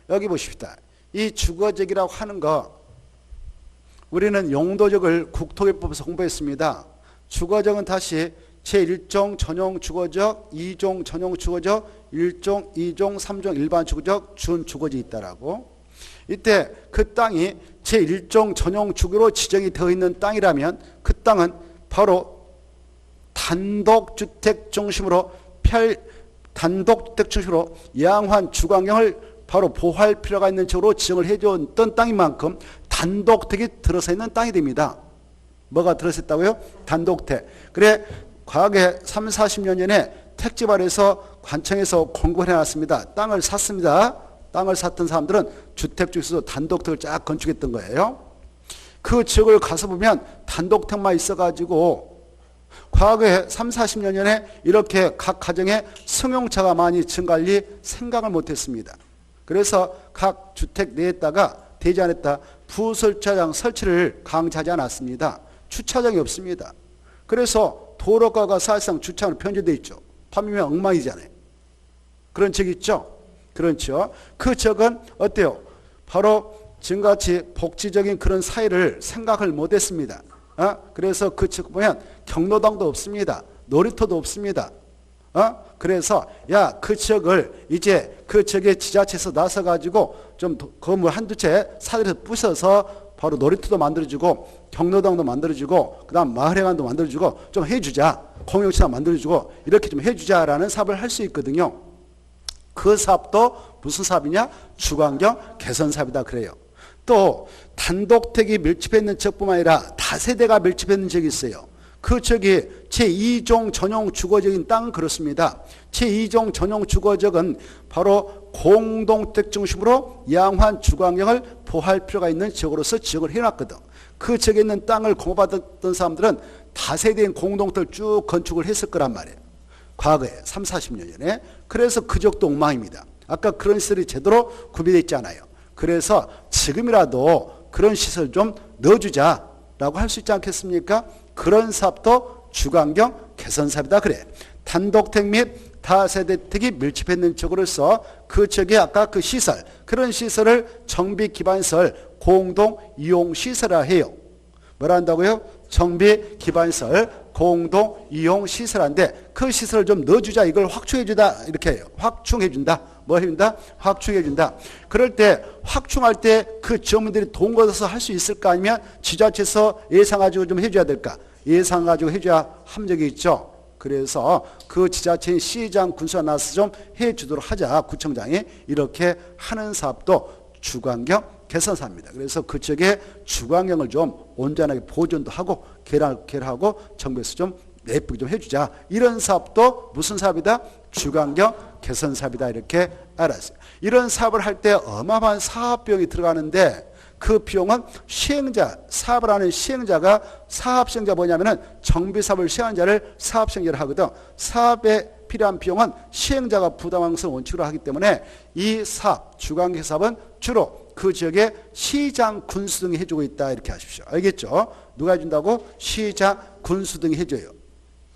여기 보십시다. 이 주거적이라고 하는 거 우리는 용도적을 국토개법에서 공부했습니다. 주거적은 다시 제1종 전용 주거적, 2종 전용 주거적, 1종, 2종, 3종 일반 주거적, 준주거지 있다라고. 이때 그 땅이 제1종 전용 주거로 지정이 되어 있는 땅이라면 그 땅은 바로 단독주택 중심으로 양환 주거환경을 바로 보호할 필요가 있는 쪽으로 지정을 해줬던 땅인 만큼 단독택이 들어서 있는 땅이 됩니다. 뭐가 들어서 있다고요? 단독택. 그래 과거에 3, 40년 전에 택지발에서 관청에서 공고를 해놨습니다. 땅을 샀습니다. 땅을 샀던 사람들은 주택 중에서도 단독택을 쫙 건축했던 거예요. 그 지역을 가서 보면 단독택만 있어가지고 과거에 3, 40년 전에 이렇게 각 가정에 승용차가 많이 증가할 생각을 못했습니다. 그래서 각 주택 내에다가 되지 않았다 부설주차장 설치를 강조하지 않았습니다. 주차장이 없습니다. 그래서 도로가가 사실상 주차장으로 편제되어 있죠. 밤이면 엉망이잖아요. 그런 지역 있죠? 그렇죠. 그 지역은 어때요? 바로 지금같이 복지적인 그런 사회를 생각을 못했습니다. 그래서 그 지역 보면 경로당도 없습니다. 놀이터도 없습니다. 그래서 야 그 지역을 이제 그 지역의 지자체에서 나서가지고 좀 건물 한두 채 사들여서 부셔서 바로 놀이터도 만들어주고 경로당도 만들어주고 그 다음 마을회관도 만들어주고 좀 해주자. 공용시장 만들어주고 이렇게 좀 해주자라는 사업을 할 수 있거든요. 그 사업도 무슨 사업이냐? 주거환경 개선 사업이다 그래요. 또 단독택이 밀집해 있는 지역뿐만 아니라 다세대가 밀집해 있는 지역이 있어요. 그 지역이 제2종 전용 주거적인 땅은 그렇습니다. 제2종 전용 주거적은 바로 공동택 중심으로 양환 주거환경을 보호할 필요가 있는 지역으로서 지역을 해놨거든. 그 지역에 있는 땅을 공급받았던 사람들은 다세대인 공동택을 쭉 건축을 했을 거란 말이에요. 과거에 3, 40년 전에. 그래서 그 지역도 엉망입니다. 아까 그런 시설이 제대로 구비되어 있지 않아요. 그래서 지금이라도 그런 시설 좀 넣어주자라고 할 수 있지 않겠습니까? 그런 사업도 주거환경 개선 사업이다 그래. 단독택 및 다세대택이 밀집해 있는 지역으로서 그 지역에 아까 그 시설, 그런 시설을 정비 기반시설 공동 이용 시설이라 해요. 뭐라 한다고요? 정비 기반시설 공동 이용 시설인데 그 시설을 좀 넣어주자, 이걸 확충해주다 이렇게 해요. 확충해준다. 뭐 해준다? 확충해준다. 그럴 때 확충할 때 그 지역민들이 돈 걷어서 할 수 있을까? 아니면 지자체에서 예상가지고 좀 해줘야 될까? 예상가지고 해줘야 함정이 있죠. 그래서 그 지자체인 시장 군수가 나서서 좀 해주도록 하자. 구청장이 이렇게 하는 사업도 주거환경 개선 사업입니다. 그래서 그 지역의 주거환경을 좀 온전하게 보존도 하고 개량하고 정부에서 좀 예쁘게 좀 해주자. 이런 사업도 무슨 사업이다? 주거환경 개선 사업이다. 이렇게 알았어요. 이런 사업을 할 때 어마어마한 사업비용이 들어가는데 그 비용은 시행자, 사업을 하는 시행자가 사업시행자 뭐냐면은 정비사업을 시행한 자를 사업시행자를 하거든. 사업에 필요한 비용은 시행자가 부담하는 것을 원칙으로 하기 때문에 이 사업, 주거환경 사업은 주로 그 지역의 시장, 군수 등이 해주고 있다. 이렇게 하십시오. 알겠죠? 누가 해준다고? 시장, 군수 등이 해줘요.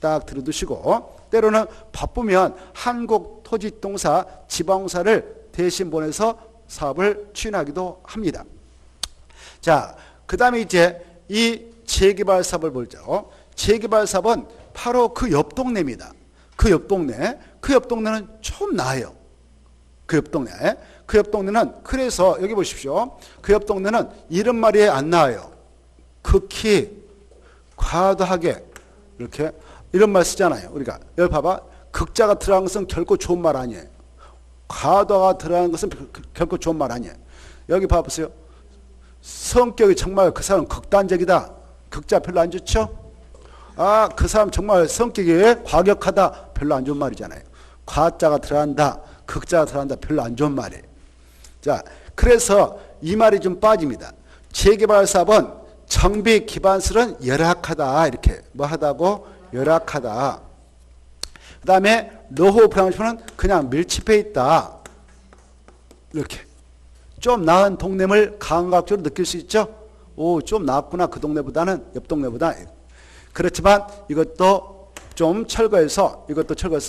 딱 들어두시고 때로는 바쁘면 한국토지동사 지방공사를 대신 보내서 사업을 추진하기도 합니다. 자, 그 다음에 이제 이 재개발 사업을 보죠. 재개발 사업은 바로 그 옆 동네입니다. 그 옆 동네는 좀 나아요. 그 옆 동네는 그래서 여기 보십시오. 그 옆 동네는 이름말이에 안 나와요. 극히 과도하게 이렇게 이런 말 쓰잖아요. 우리가 여기 봐봐. 극자가 들어간 것은 결코 좋은 말 아니에요. 과도가 들어간 것은 결코 좋은 말 아니에요. 여기 봐보세요. 성격이 정말 그 사람 극단적이다. 극자 별로 안 좋죠? 그 사람 정말 성격이 과격하다. 별로 안 좋은 말이잖아요. 과자가 들어간다. 극자가 들어간다. 별로 안 좋은 말이에요. 자, 그래서 이 말이 좀 빠집니다. 재개발 사업은 정비 기반설은 열악하다. 이렇게 뭐 하다고? 열악하다. 그 다음에 노후 브라운시는 그냥 밀집해 있다. 이렇게. 좀 나은 동네를 감각적으로 느낄 수 있죠? 오, 좀 나았구나. 그 동네보다는, 옆 동네보다. 그렇지만 이것도 좀 철거해서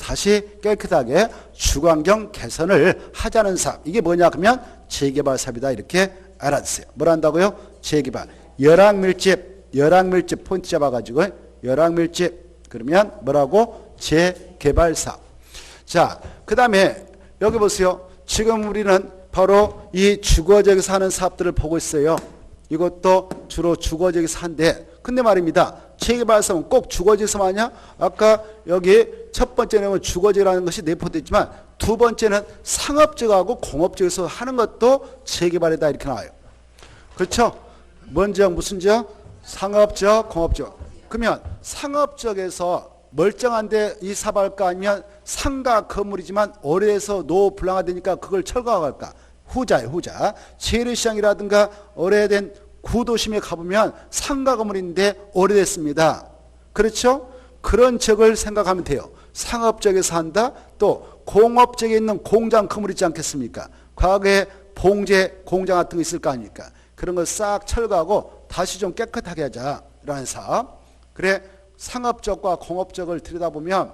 다시 깨끗하게 주거환경 개선을 하자는 사업. 이게 뭐냐 그러면 재개발 사업이다. 이렇게 알아주세요. 뭘 한다고요? 재개발. 열악밀집 포인트 잡아가지고 열악밀집 그러면 뭐라고? 재개발사업. 자, 그 다음에 여기 보세요. 지금 우리는 바로 이 주거지역에서 하는 사업들을 보고 있어요. 이것도 주로 주거지역에서 한데, 근데 말입니다. 재개발사업은 꼭 주거지역에서만 하냐? 아까 여기 첫 번째는 주거지역이라는 것이 내포되어 있지만 두 번째는 상업지역하고 공업지역에서 하는 것도 재개발이다 이렇게 나와요. 그렇죠? 뭔 지역 무슨 지역? 상업지역, 공업지역. 그러면 상업지역에서 멀쩡한데 이 사발까 아니면 상가 건물이지만 오래돼서 노불랑하되니까 그걸 철거할까? 후자예요, 후자. 재래시장이라든가 오래된 구도심에 가보면 상가 건물인데 오래됐습니다. 그렇죠? 그런 지역을 생각하면 돼요. 상업지역에서 한다. 또 공업지역에 있는 공장 건물 있지 않겠습니까? 과거에 봉제 공장 같은 거 있을 거 아닙니까? 그런 걸 싹 철거하고 다시 좀 깨끗하게 하자라는 사업. 그래, 상업지역과 공업지역을 들여다보면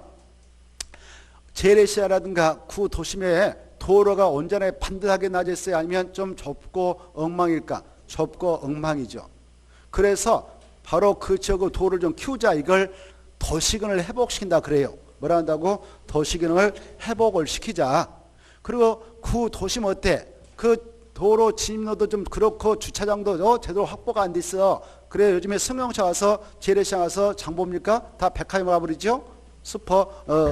재래시장이라든가 구도심에 도로가 온전히 반듯하게 나져 있어요? 아니면 좀 좁고 엉망일까? 좁고 엉망이죠. 그래서 바로 그 지역의 도로를 좀 키우자, 이걸 도시기능을 회복시킨다 그래요. 뭐라 한다고? 도시기능을 회복을 시키자. 그리고 구도심 어때? 그 도로 진입로도 좀 그렇고 주차장도 제대로 확보가 안 돼 있어. 그래, 요즘에 승용차 와서 재래시장 와서 장 봅니까? 다 백화점 가버리죠? 슈퍼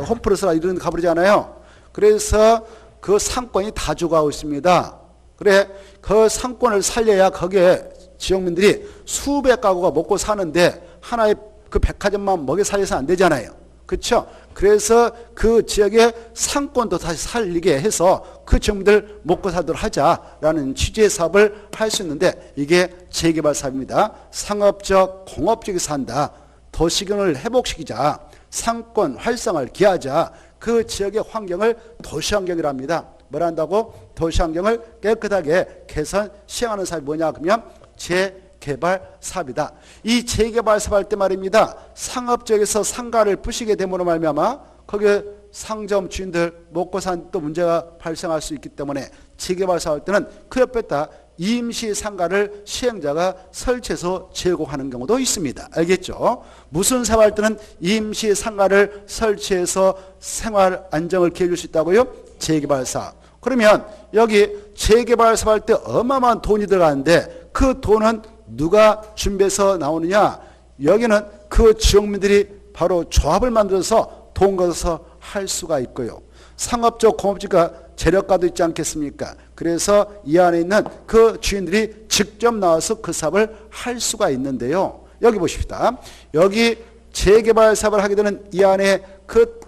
홈플러스라 이런 데 가버리잖아요. 그래서 그 상권이 다 죽어가고 있습니다. 그래, 그 상권을 살려야 거기에 지역민들이 수백 가구가 먹고 사는데 하나의 그 백화점만 먹여 살려서 안 되잖아요. 그렇죠? 그래서 그 지역의 상권도 다시 살리게 해서 그 지역민들 먹고 살도록 하자라는 취지의 사업을 할 수 있는데, 이게 재개발 사업입니다. 상업적, 공업적에서 한다. 도시경을 회복시키자. 상권 활성화를 기하자. 그 지역의 환경을 도시환경이라 합니다. 뭘 한다고? 도시환경을 깨끗하게 개선, 시행하는 사업이 뭐냐? 그러면 재개발 사업이다. 이 재개발 사업 할 때 말입니다. 상업지역에서 상가를 부시게 됨으로 말미암아 거기에 상점 주인들 먹고 산 또 문제가 발생할 수 있기 때문에 재개발 사업 할 때는 그 옆에다 임시 상가를 시행자가 설치해서 제공하는 경우도 있습니다. 알겠죠? 무슨 사업 할 때는 임시 상가를 설치해서 생활 안정을 기해줄 수 있다고요? 재개발 사업. 그러면 여기 재개발 사업 할 때 어마어마한 돈이 들어가는데 그 돈은 누가 준비해서 나오느냐? 여기는 그 지역민들이 바로 조합을 만들어서 돈 걷어서 할 수가 있고요. 상업적, 공업지가 재력가도 있지 않겠습니까? 그래서 이 안에 있는 그 주인들이 직접 나와서 그 사업을 할 수가 있는데요. 여기 보십시다. 여기 재개발 사업을 하게 되는 이 안에 그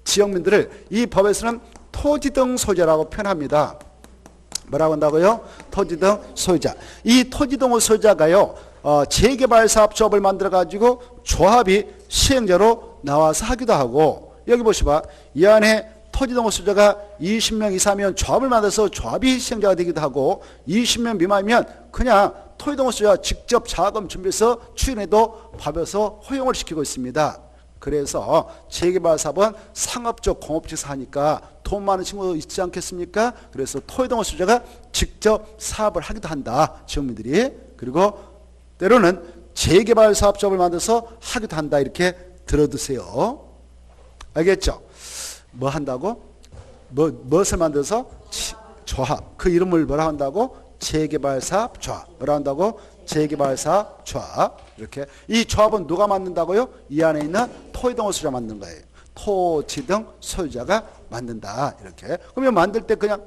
지역민들을 이 법에서는 토지 등 소유자라고 표현합니다. 뭐라고 한다고요? 토지 등 소유자. 이 토지 등 소유자가요, 재개발 사업 조합을 만들어 가지고 조합이 시행자로 나와서 하기도 하고, 여기 보시봐. 이 안에 토지 등 소유자가 20명 이상이면 조합을 만들어서 조합이 시행자가 되기도 하고, 20명 미만이면 그냥 토지 등 소유자가 직접 자금 준비해서 추진해도 법에서 허용을 시키고 있습니다. 그래서 재개발 사업은 상업적, 공업지에서 하니까 돈 많은 친구 있지 않겠습니까? 그래서 토지동 소유자가 직접 사업을 하기도 한다, 지역민들이. 그리고 때로는 재개발 사업 조합을 만들어서 하기도 한다, 이렇게 들어두세요. 알겠죠? 뭐 한다고? 무엇을 만들어서? 조합. 그 이름을 뭐라 한다고? 재개발 사업 조합. 뭐라 한다고? 재개발 사업 조합. 이렇게. 이 조합은 누가 만든다고요? 이 안에 있는 토지등 소유자 만든 거예요. 토지 등 소유자가 만든다. 이렇게. 그러면 만들 때 그냥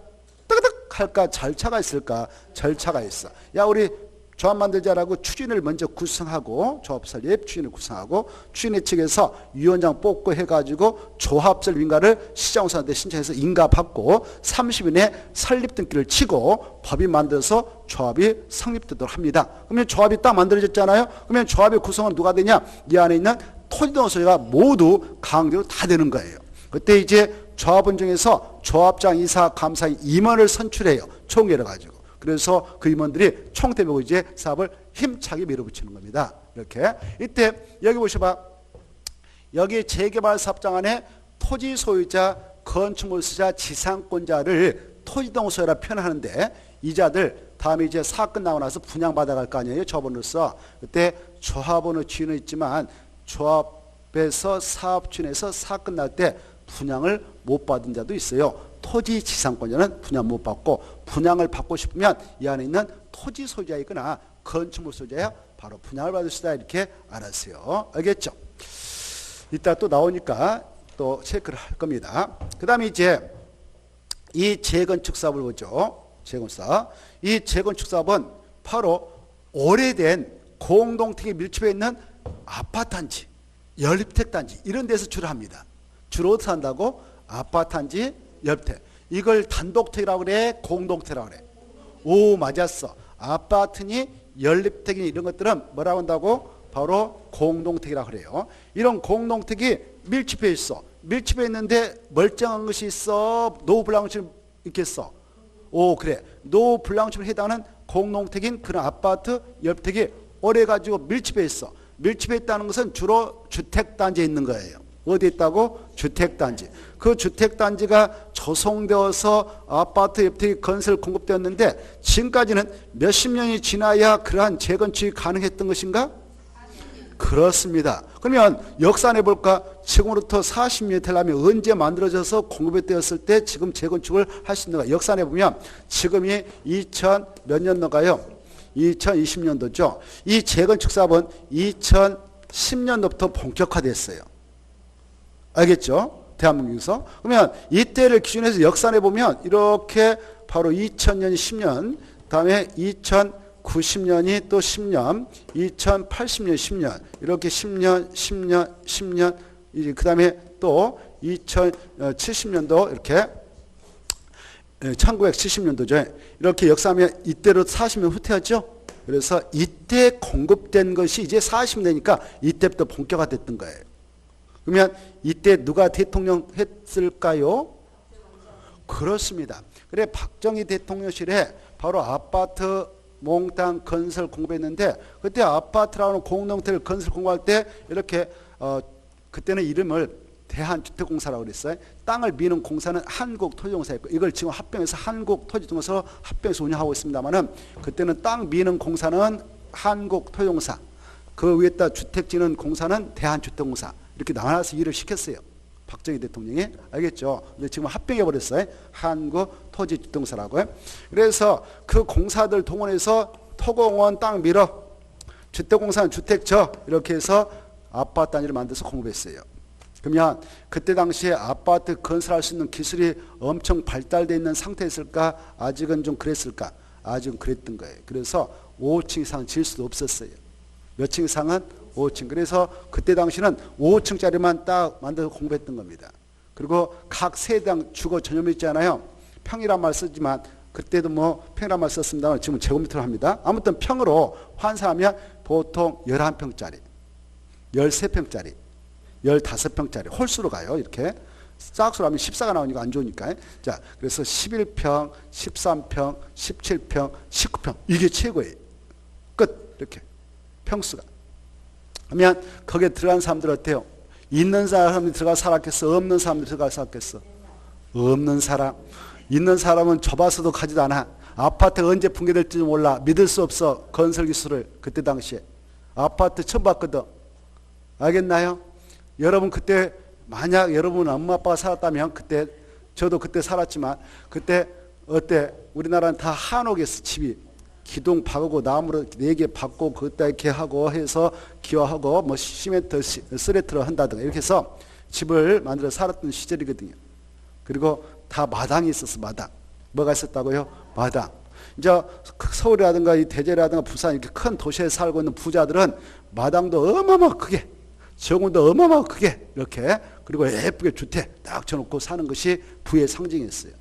뜨그득 할까? 절차가 있을까? 절차가 있어. 야, 우리 조합 만들자라고 추진을 먼저 구성하고, 조합 설립 추진을 구성하고, 추진회 측에서 위원장 뽑고 해가지고 조합 설립 인가를 시장우선한테 신청해서 인가 받고 30일 내에 설립 등기를 치고 법인 만들어서 조합이 성립되도록 합니다. 그러면 조합이 딱 만들어졌잖아요. 그러면 조합의 구성은 누가 되냐? 이 안에 있는 토지등 소유가 모두 강제로 다 되는 거예요. 그때 이제 조합원 중에서 조합장, 이사, 감사인 임원을 선출해요. 총회를 가지고. 그래서 그 임원들이 총대보고 이제 사업을 힘차게 밀어붙이는 겁니다. 이렇게. 이때 여기 보셔봐. 여기 재개발 사업장 안에 토지 소유자, 건축물 소유자, 지상권자를 토지등 소유라 표현하는데, 이자들 다음에 이제 사업 끝나고 나서 분양받아갈 거 아니에요. 조합원으로서. 그때 조합원의 지위는 있지만 조합에서 사업주에서 사업 끝날 때 분양을 못 받은 자도 있어요. 토지 지상권자는 분양 못 받고, 분양을 받고 싶으면 이 안에 있는 토지 소유자이거나 건축물 소유자야 바로 분양을 받을 수 있다. 이렇게 알았어요. 알겠죠? 이따 또 나오니까 또 체크를 할 겁니다. 그 다음에 이제 이 재건축 사업을 보죠. 재건사업. 이 재건축 사업은 바로 오래된 공동택에 밀집해 있는 아파트 단지, 연립택 단지 이런 데서 주로 합니다. 주로 어디서 한다고? 아파트 단지, 연립택. 이걸 단독택이라고 그래? 공동택이라고 그래? 오, 맞았어. 아파트니 연립택이니 이런 것들은 뭐라고 한다고? 바로 공동택이라고 그래요. 이런 공동택이 밀집해 있어. 밀집해 있는데 멀쩡한 것이 있어? 노후 불량층이 있겠어? 오, 그래. 노후 불량층에 해당하는 공동택인 그런 아파트, 연립택이 오래가지고 밀집해 있어. 밀집해 있다는 것은 주로 주택단지에 있는 거예요. 어디에 있다고? 주택단지. 그 주택단지가 조성되어서 아파트, 연립택이 건설 공급되었는데 지금까지는 몇십 년이 지나야 그러한 재건축이 가능했던 것인가? 그렇습니다. 그러면 역산해 볼까? 지금으로부터 40년이 되려면 언제 만들어져서 공급이 되었을 때 지금 재건축을 할 수 있는가? 역산해 보면 지금이 2000 몇 년도가요? 2020년도죠. 이 재건축 사업은 2010년도부터 본격화됐어요. 알겠죠? 대한민국에서. 그러면 이때를 기준해서 역산해 보면 이렇게 바로 2000년이 10년, 다음에 2090년이 또 10년, 2080년 10년, 이렇게 10년, 10년, 10년, 그 다음에 또 2070년도 이렇게 1970년도죠. 이렇게 역사하면 이때로 40년 후퇴하죠. 그래서 이때 공급된 것이 이제 40년이니까 이때부터 본격화됐던 거예요. 그러면 이때 누가 대통령 했을까요? 그렇습니다. 그래 박정희 대통령실에 바로 아파트 몽땅 건설 공급했는데 그때 아파트라는 공동택을 건설 공급할 때 이렇게 그때는 이름을 대한주택공사라고 그랬어요. 땅을 미는 공사는 한국토지공사였고 이걸 지금 합병해서 한국토지공사로 합병해서 운영하고 있습니다만은 그때는 땅 미는 공사는 한국토지공사, 그 위에다 주택 지는 공사는 대한주택공사 이렇게 나눠서 일을 시켰어요. 박정희 대통령이. 알겠죠? 근데 지금 합병해 버렸어요. 한국토지주택공사라고요. 그래서 그 공사들 동원해서 토공원 땅 밀어, 주택공사는 주택 져 이렇게 해서 아파트 단지를 만들어서 공급했어요. 그러면 그때 당시에 아파트 건설할 수 있는 기술이 엄청 발달되어 있는 상태였을까? 아직은 좀 그랬을까? 아직은 그랬던 거예요. 그래서 5층 이상 질 수도 없었어요. 몇 층 이상은? 5층. 그래서 그때 당시는 5층짜리만 딱 만들어서 공부했던 겁니다. 그리고 각 세대당 주거 전용이 있잖아요. 평이란 말 쓰지만 그때도 뭐 평이란 말 썼습니다만 지금 제곱미터로 합니다. 아무튼 평으로 환산하면 보통 11평짜리, 13평짜리, 15평짜리 홀수로 가요. 이렇게 짝수로 하면 14가 나오니까 안 좋으니까. 자, 그래서 11평, 13평, 17평, 19평 이게 최고예요. 끝. 이렇게 평수가. 그러면 거기에 들어간 사람들 어때요? 있는 사람이 들어가 살았겠어? 없는 사람이 들어가 살았겠어? 없는 사람. 있는 사람은 좁아서도 가지도 않아. 아파트가 언제 붕괴될지 몰라. 믿을 수 없어. 건설 기술을. 그때 당시에. 아파트 처음 봤거든. 알겠나요? 여러분 그때 만약 여러분 엄마 아빠가 살았다면 그때 저도 그때 살았지만 그때 어때? 우리나라는 다 한옥이었어. 집이. 기둥 박고 나무로 4개 박고 그것다 이렇게 하고 해서 기와하고 뭐 시멘트 스레트로 한다든가 이렇게 해서 집을 만들어 살았던 시절이거든요. 그리고 다 마당이 있었어. 마당. 뭐가 있었다고요? 마당. 이제 서울이라든가 이 대전이라든가 부산 이렇게 큰 도시에 살고 있는 부자들은 마당도 어마어마하게 크게, 정원도 어마어마하게 크게 이렇게, 그리고 예쁘게 주택 딱 쳐놓고 사는 것이 부의 상징이었어요.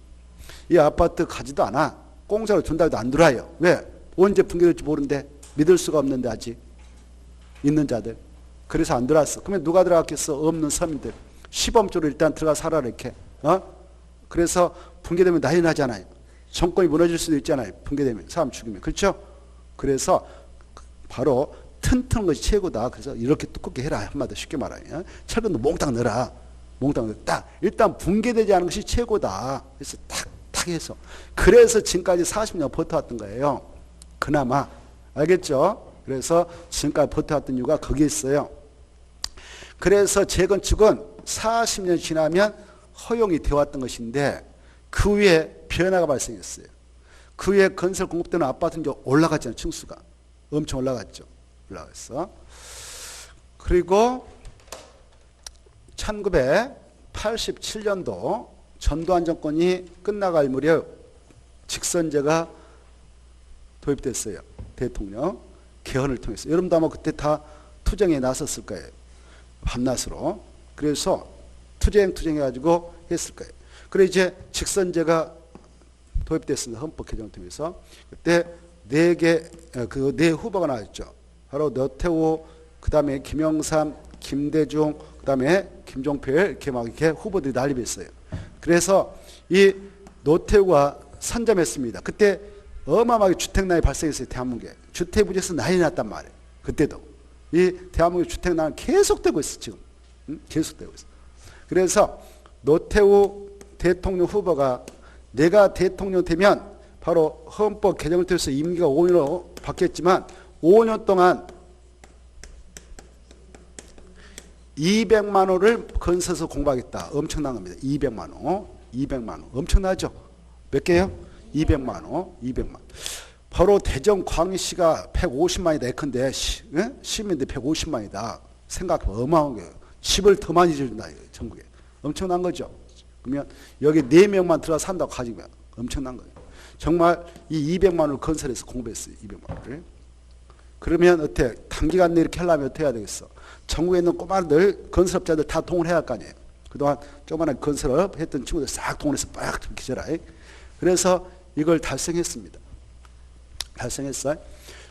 이 아파트 가지도 않아. 공짜로 준다 해도 안 들어와요. 왜? 언제 붕괴될지 모르는데, 믿을 수가 없는데 아직 있는 자들. 그래서 안 들어왔어. 그러면 누가 들어갔겠어? 없는 서민들. 시범적으로 일단 들어가 살아 이렇게. 그래서 붕괴되면 난리 나잖아요. 정권이 무너질 수도 있잖아요. 붕괴되면 사람 죽이면. 그렇죠? 그래서 바로 튼튼한 것이 최고다. 그래서 이렇게 두껍게 해라. 한마디 쉽게 말하면. 철근도 몽땅 넣어라. 몽땅 넣어. 딱 일단 붕괴되지 않은 것이 최고다. 그래서 탁 막 해서. 그래서 지금까지 40년 버텨왔던 거예요. 그나마. 알겠죠? 그래서 지금까지 버텨왔던 이유가 거기에 있어요. 그래서 재건축은 40년 지나면 허용이 되어왔던 것인데 그 후에 변화가 발생했어요. 그 후에 건설 공급되는 아파트는 이제 올라갔잖아요. 층수가. 엄청 올라갔죠. 올라갔어. 그리고 1987년도 전두환 정권이 끝나갈 무렵 직선제가 도입됐어요. 대통령 개헌을 통해서. 여러분도 아마 그때 다 투쟁에 나섰을 거예요. 밤낮으로. 그래서 투쟁해가지고 했을 거예요. 그래 이제 직선제가 도입됐습니다. 헌법 개정을 통해서. 그때 네 후보가 나왔죠. 바로 노태우, 그 다음에 김영삼, 김대중, 그 다음에 김종필 이렇게 후보들이 난립했어요. 그래서 이 노태우가 선점했습니다. 그때 어마어마하게 주택난이 발생했어요. 대한민국에. 주택 부지에서 난리 났단 말이에요. 그때도. 이 대한민국 주택난은 계속되고 있어 지금. 계속되고 있어. 그래서 노태우 대통령 후보가 내가 대통령 되면 바로 헌법 개정을 통해서 임기가 5년으로 바뀌었지만 5년 동안 200만 호를 건설해서 공부하겠다. 엄청난 겁니다. 200만 호. 200만 호. 엄청나죠? 몇 개요? 200만 호. 200만. 바로 대전 광역시가 150만이다. 예컨대 시민들 150만이다. 생각하면 어마어마한 거예요. 집을 더 많이 지어준다. 전국에. 엄청난 거죠. 그러면 여기 4명만 들어가 산다고 가지면 엄청난 거예요. 정말 이 200만 원을 건설해서 공부했어요. 200만 원을. 그러면 어떻게 단기간 내에 이렇게 하려면 어떻게 해야 되겠어? 전국에 있는 꼬마들 건설업자들 다 동원해야 할 거 아니에요. 그동안 조그마한 건설업 했던 친구들 싹 동원해서 빡 기절하. 그래서 이걸 달성했습니다. 달성했어요.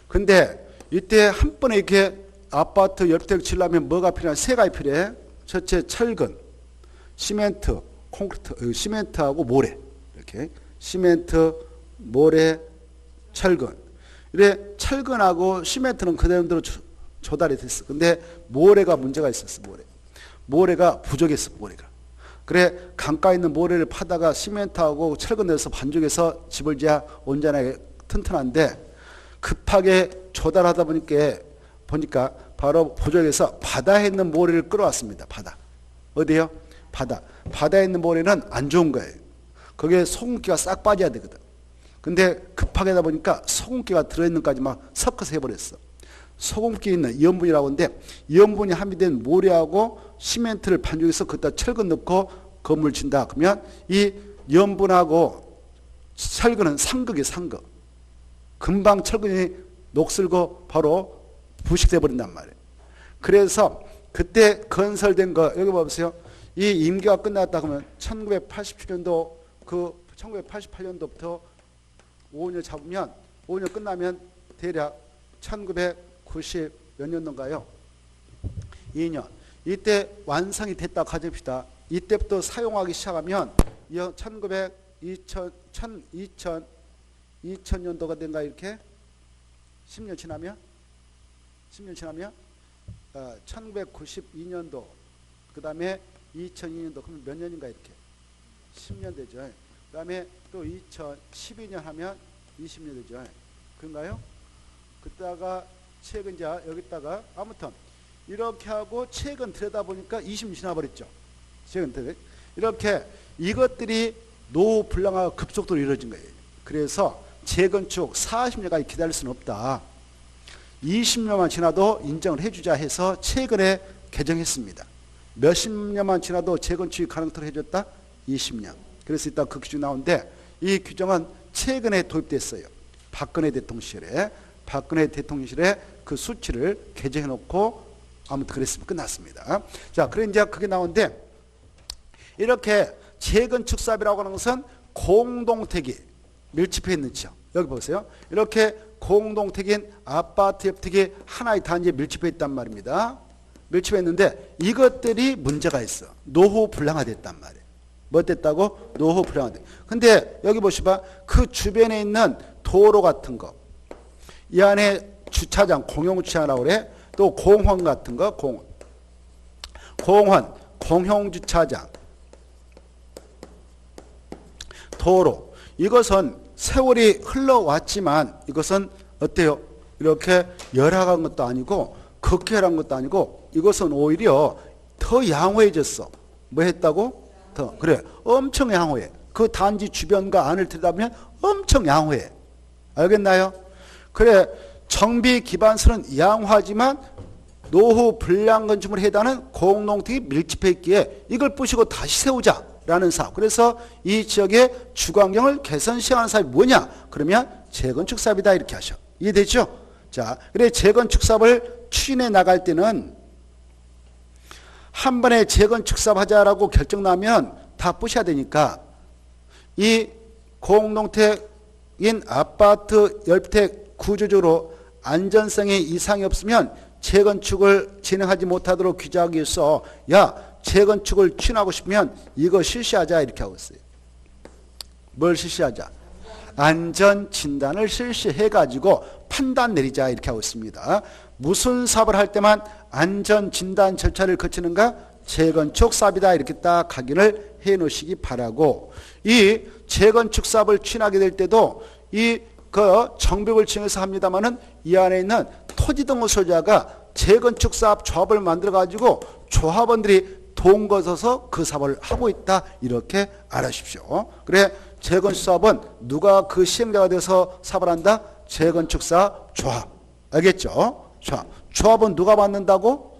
근데 이때 한 번에 이렇게 아파트 10대를 지으려면 뭐가 필요하냐? 세 가지 필요해. 첫째 철근, 시멘트, 콘크리트, 시멘트하고 모래. 이렇게. 시멘트, 모래, 철근. 이래 철근하고 시멘트는 그대로 조달이 됐어. 근데 모래가 문제가 있었어. 모래가 부족했어. 모래가. 그래 강가에 있는 모래를 파다가 시멘트하고 철근 내서 반죽해서 집을 지어 온전하게 튼튼한데 급하게 조달하다 보니까 바로 부족해서 바다에 있는 모래를 끌어왔습니다. 바다. 어디요? 바다. 바다에 있는 모래는 안 좋은 거예요. 거기에 소금기가 싹 빠져야 되거든. 근데 급하게 하다 보니까 소금기가 들어있는 까지 막 섞어서 해버렸어. 소금기 있는 이온분이라고 하는데 이온분이 함유된 모래하고 시멘트를 반죽해서 거기다 철근 넣고 건물 친다. 그러면 이 이온분하고 철근은 상극이에요. 상극. 금방 철근이 녹슬고 바로 부식돼 버린단 말이에요. 그래서 그때 건설된 거 여기 봐보세요. 이 임기가 끝났다 그러면 1987년도 1988년도부터 5년 잡으면 5년 끝나면 대략 1990 몇 년도인가요? 2년. 이때 완성이 됐다 가정합시다. 이때부터 사용하기 시작하면 2000년도가 된가 이렇게 10년 지나면 1992년도 그 다음에 2002년도 그러면 몇 년인가 이렇게 10년 되죠. 그 다음에 또 2012년 하면 20년 되죠. 그런가요? 그때가 최근 이제 여기다가 아무튼 이렇게 하고 최근 들여다보니까 20년 지나버렸죠. 최근 들여 이렇게 이것들이 노후 불량화가 급속도로 이루어진 거예요. 그래서 재건축 40년까지 기다릴 수는 없다. 20년만 지나도 인정을 해주자 해서 최근에 개정했습니다. 몇십 년만 지나도 재건축이 가능토록 해줬다? 20년. 그래서 이따 그 규정이 나오는데 이 규정은 최근에 도입됐어요. 박근혜 대통령실에 그 수치를 개정해 놓고 아무튼 그랬으면 끝났습니다. 자, 그래 이제 그게 나오는데 이렇게 재건축 사업이라고 하는 것은 공동택이 밀집해 있는 지역. 여기 보세요. 이렇게 공동택인 아파트 옆택이 하나의 단지에 밀집해 있단 말입니다. 밀집해 있는데 이것들이 문제가 있어. 노후 불량화됐단 말이에요. 뭐 됐다고? 노후 불량화돼. 근데 여기 보시봐. 그 주변에 있는 도로 같은 거. 이 안에 주차장, 공용 주차장이라고 그래. 또 공원 같은 거, 공원, 공용 주차장, 도로. 이것은 세월이 흘러왔지만 이것은 어때요? 이렇게 열악한 것도 아니고 극렬한 것도 아니고 이것은 오히려 더 양호해졌어. 뭐 했다고? 더. 그래. 엄청 양호해. 그 단지 주변과 안을 들여다보면 엄청 양호해. 알겠나요? 그래. 정비 기반서는 양호하지만 노후 불량 건축물에 해당하는 공농택이 밀집해 있기에 이걸 부시고 다시 세우자라는 사업. 그래서 이 지역의 주거환경을 개선 시행하는 사업이 뭐냐? 그러면 재건축 사업이다 이렇게 하셔. 이해되죠? 자, 그래 재건축 사업을 추진해 나갈 때는 한 번에 재건축 사업 하자라고 결정 나면 다 부셔야 되니까 이 공농택인 아파트 열택 구조적으로 안전성에 이상이 없으면 재건축을 진행하지 못하도록 규제하기 위해서 야 재건축을 추진하고 싶으면 이거 실시하자 이렇게 하고 있어요. 뭘 실시하자? 안전진단을 실시해가지고 판단 내리자 이렇게 하고 있습니다. 무슨 사업을 할 때만 안전진단 절차를 거치는가? 재건축 사업이다 이렇게 딱 확인을 해 놓으시기 바라고, 이 재건축 사업을 추진하게 될 때도 이 정비를 진행해서 합니다만은 이 안에 있는 토지 등록 소유자가 재건축 사업 조합을 만들어 가지고 조합원들이 돈 거둬서 그 사업을 하고 있다 이렇게 알아주십시오. 그래 재건축 사업은 누가 그 시행자가 돼서 사업을 한다? 재건축 사업 조합. 알겠죠? 조합은 누가 만든다고?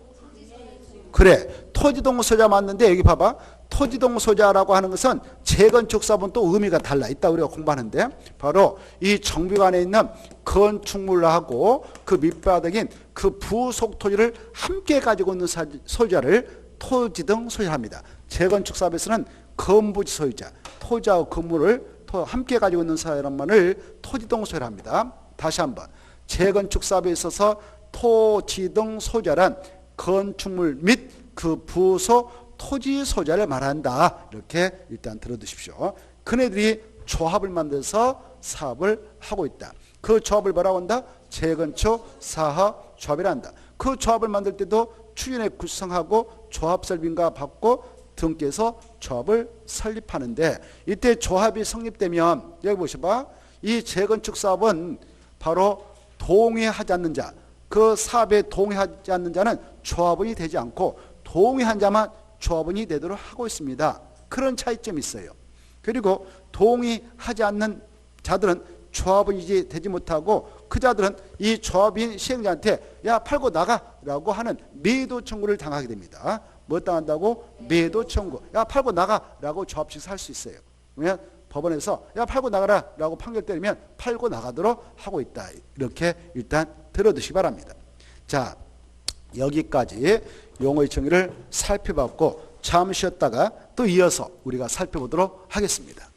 그래 토지 등록 소유자 맞는데 여기 봐봐. 토지 등록 소유자라고 하는 것은 재건축 사업은 또 의미가 달라. 이따 우리가 공부하는데 바로 이 정비관에 있는 건축물하고 그 밑바닥인 그 부속 토지를 함께 가지고 있는 소유자를 토지 등 소유합니다. 재건축 사업에서는 건부지 소유자, 토지하고 건물을 함께 가지고 있는 사람만을 토지 등 소유를 합니다. 다시 한번 재건축 사업에 있어서 토지 등 소유자란 건축물 및 그 부속 토지 소유자를 말한다. 이렇게 일단 들어두십시오. 그네들이 조합을 만들어서 사업을 하고 있다. 그 조합을 뭐라고 한다? 재건축 사업 조합이라 한다. 그 조합을 만들 때도 추진에 구성하고 조합 설비인가 받고 등께서 조합을 설립하는데 이때 조합이 성립되면 여기 보셔봐. 이 재건축 사업은 바로 동의하지 않는 자, 그 사업에 동의하지 않는 자는 조합원이 되지 않고 동의한 자만 조합원이 되도록 하고 있습니다. 그런 차이점이 있어요. 그리고 동의하지 않는 자들은 조합원이 되지 못하고 그 자들은 이 조합인 시행자한테 야 팔고 나가라고 하는 매도 청구를 당하게 됩니다. 뭐 당한다고? 매도 청구. 야 팔고 나가라고 조합식에서 할 수 있어요. 그러면 법원에서 야 팔고 나가라라고 판결 때리면 팔고 나가도록 하고 있다. 이렇게 일단 들어두시기 바랍니다. 자, 여기까지 용어의 정의를 살펴봤고 잠시 쉬었다가 또 이어서 우리가 살펴보도록 하겠습니다.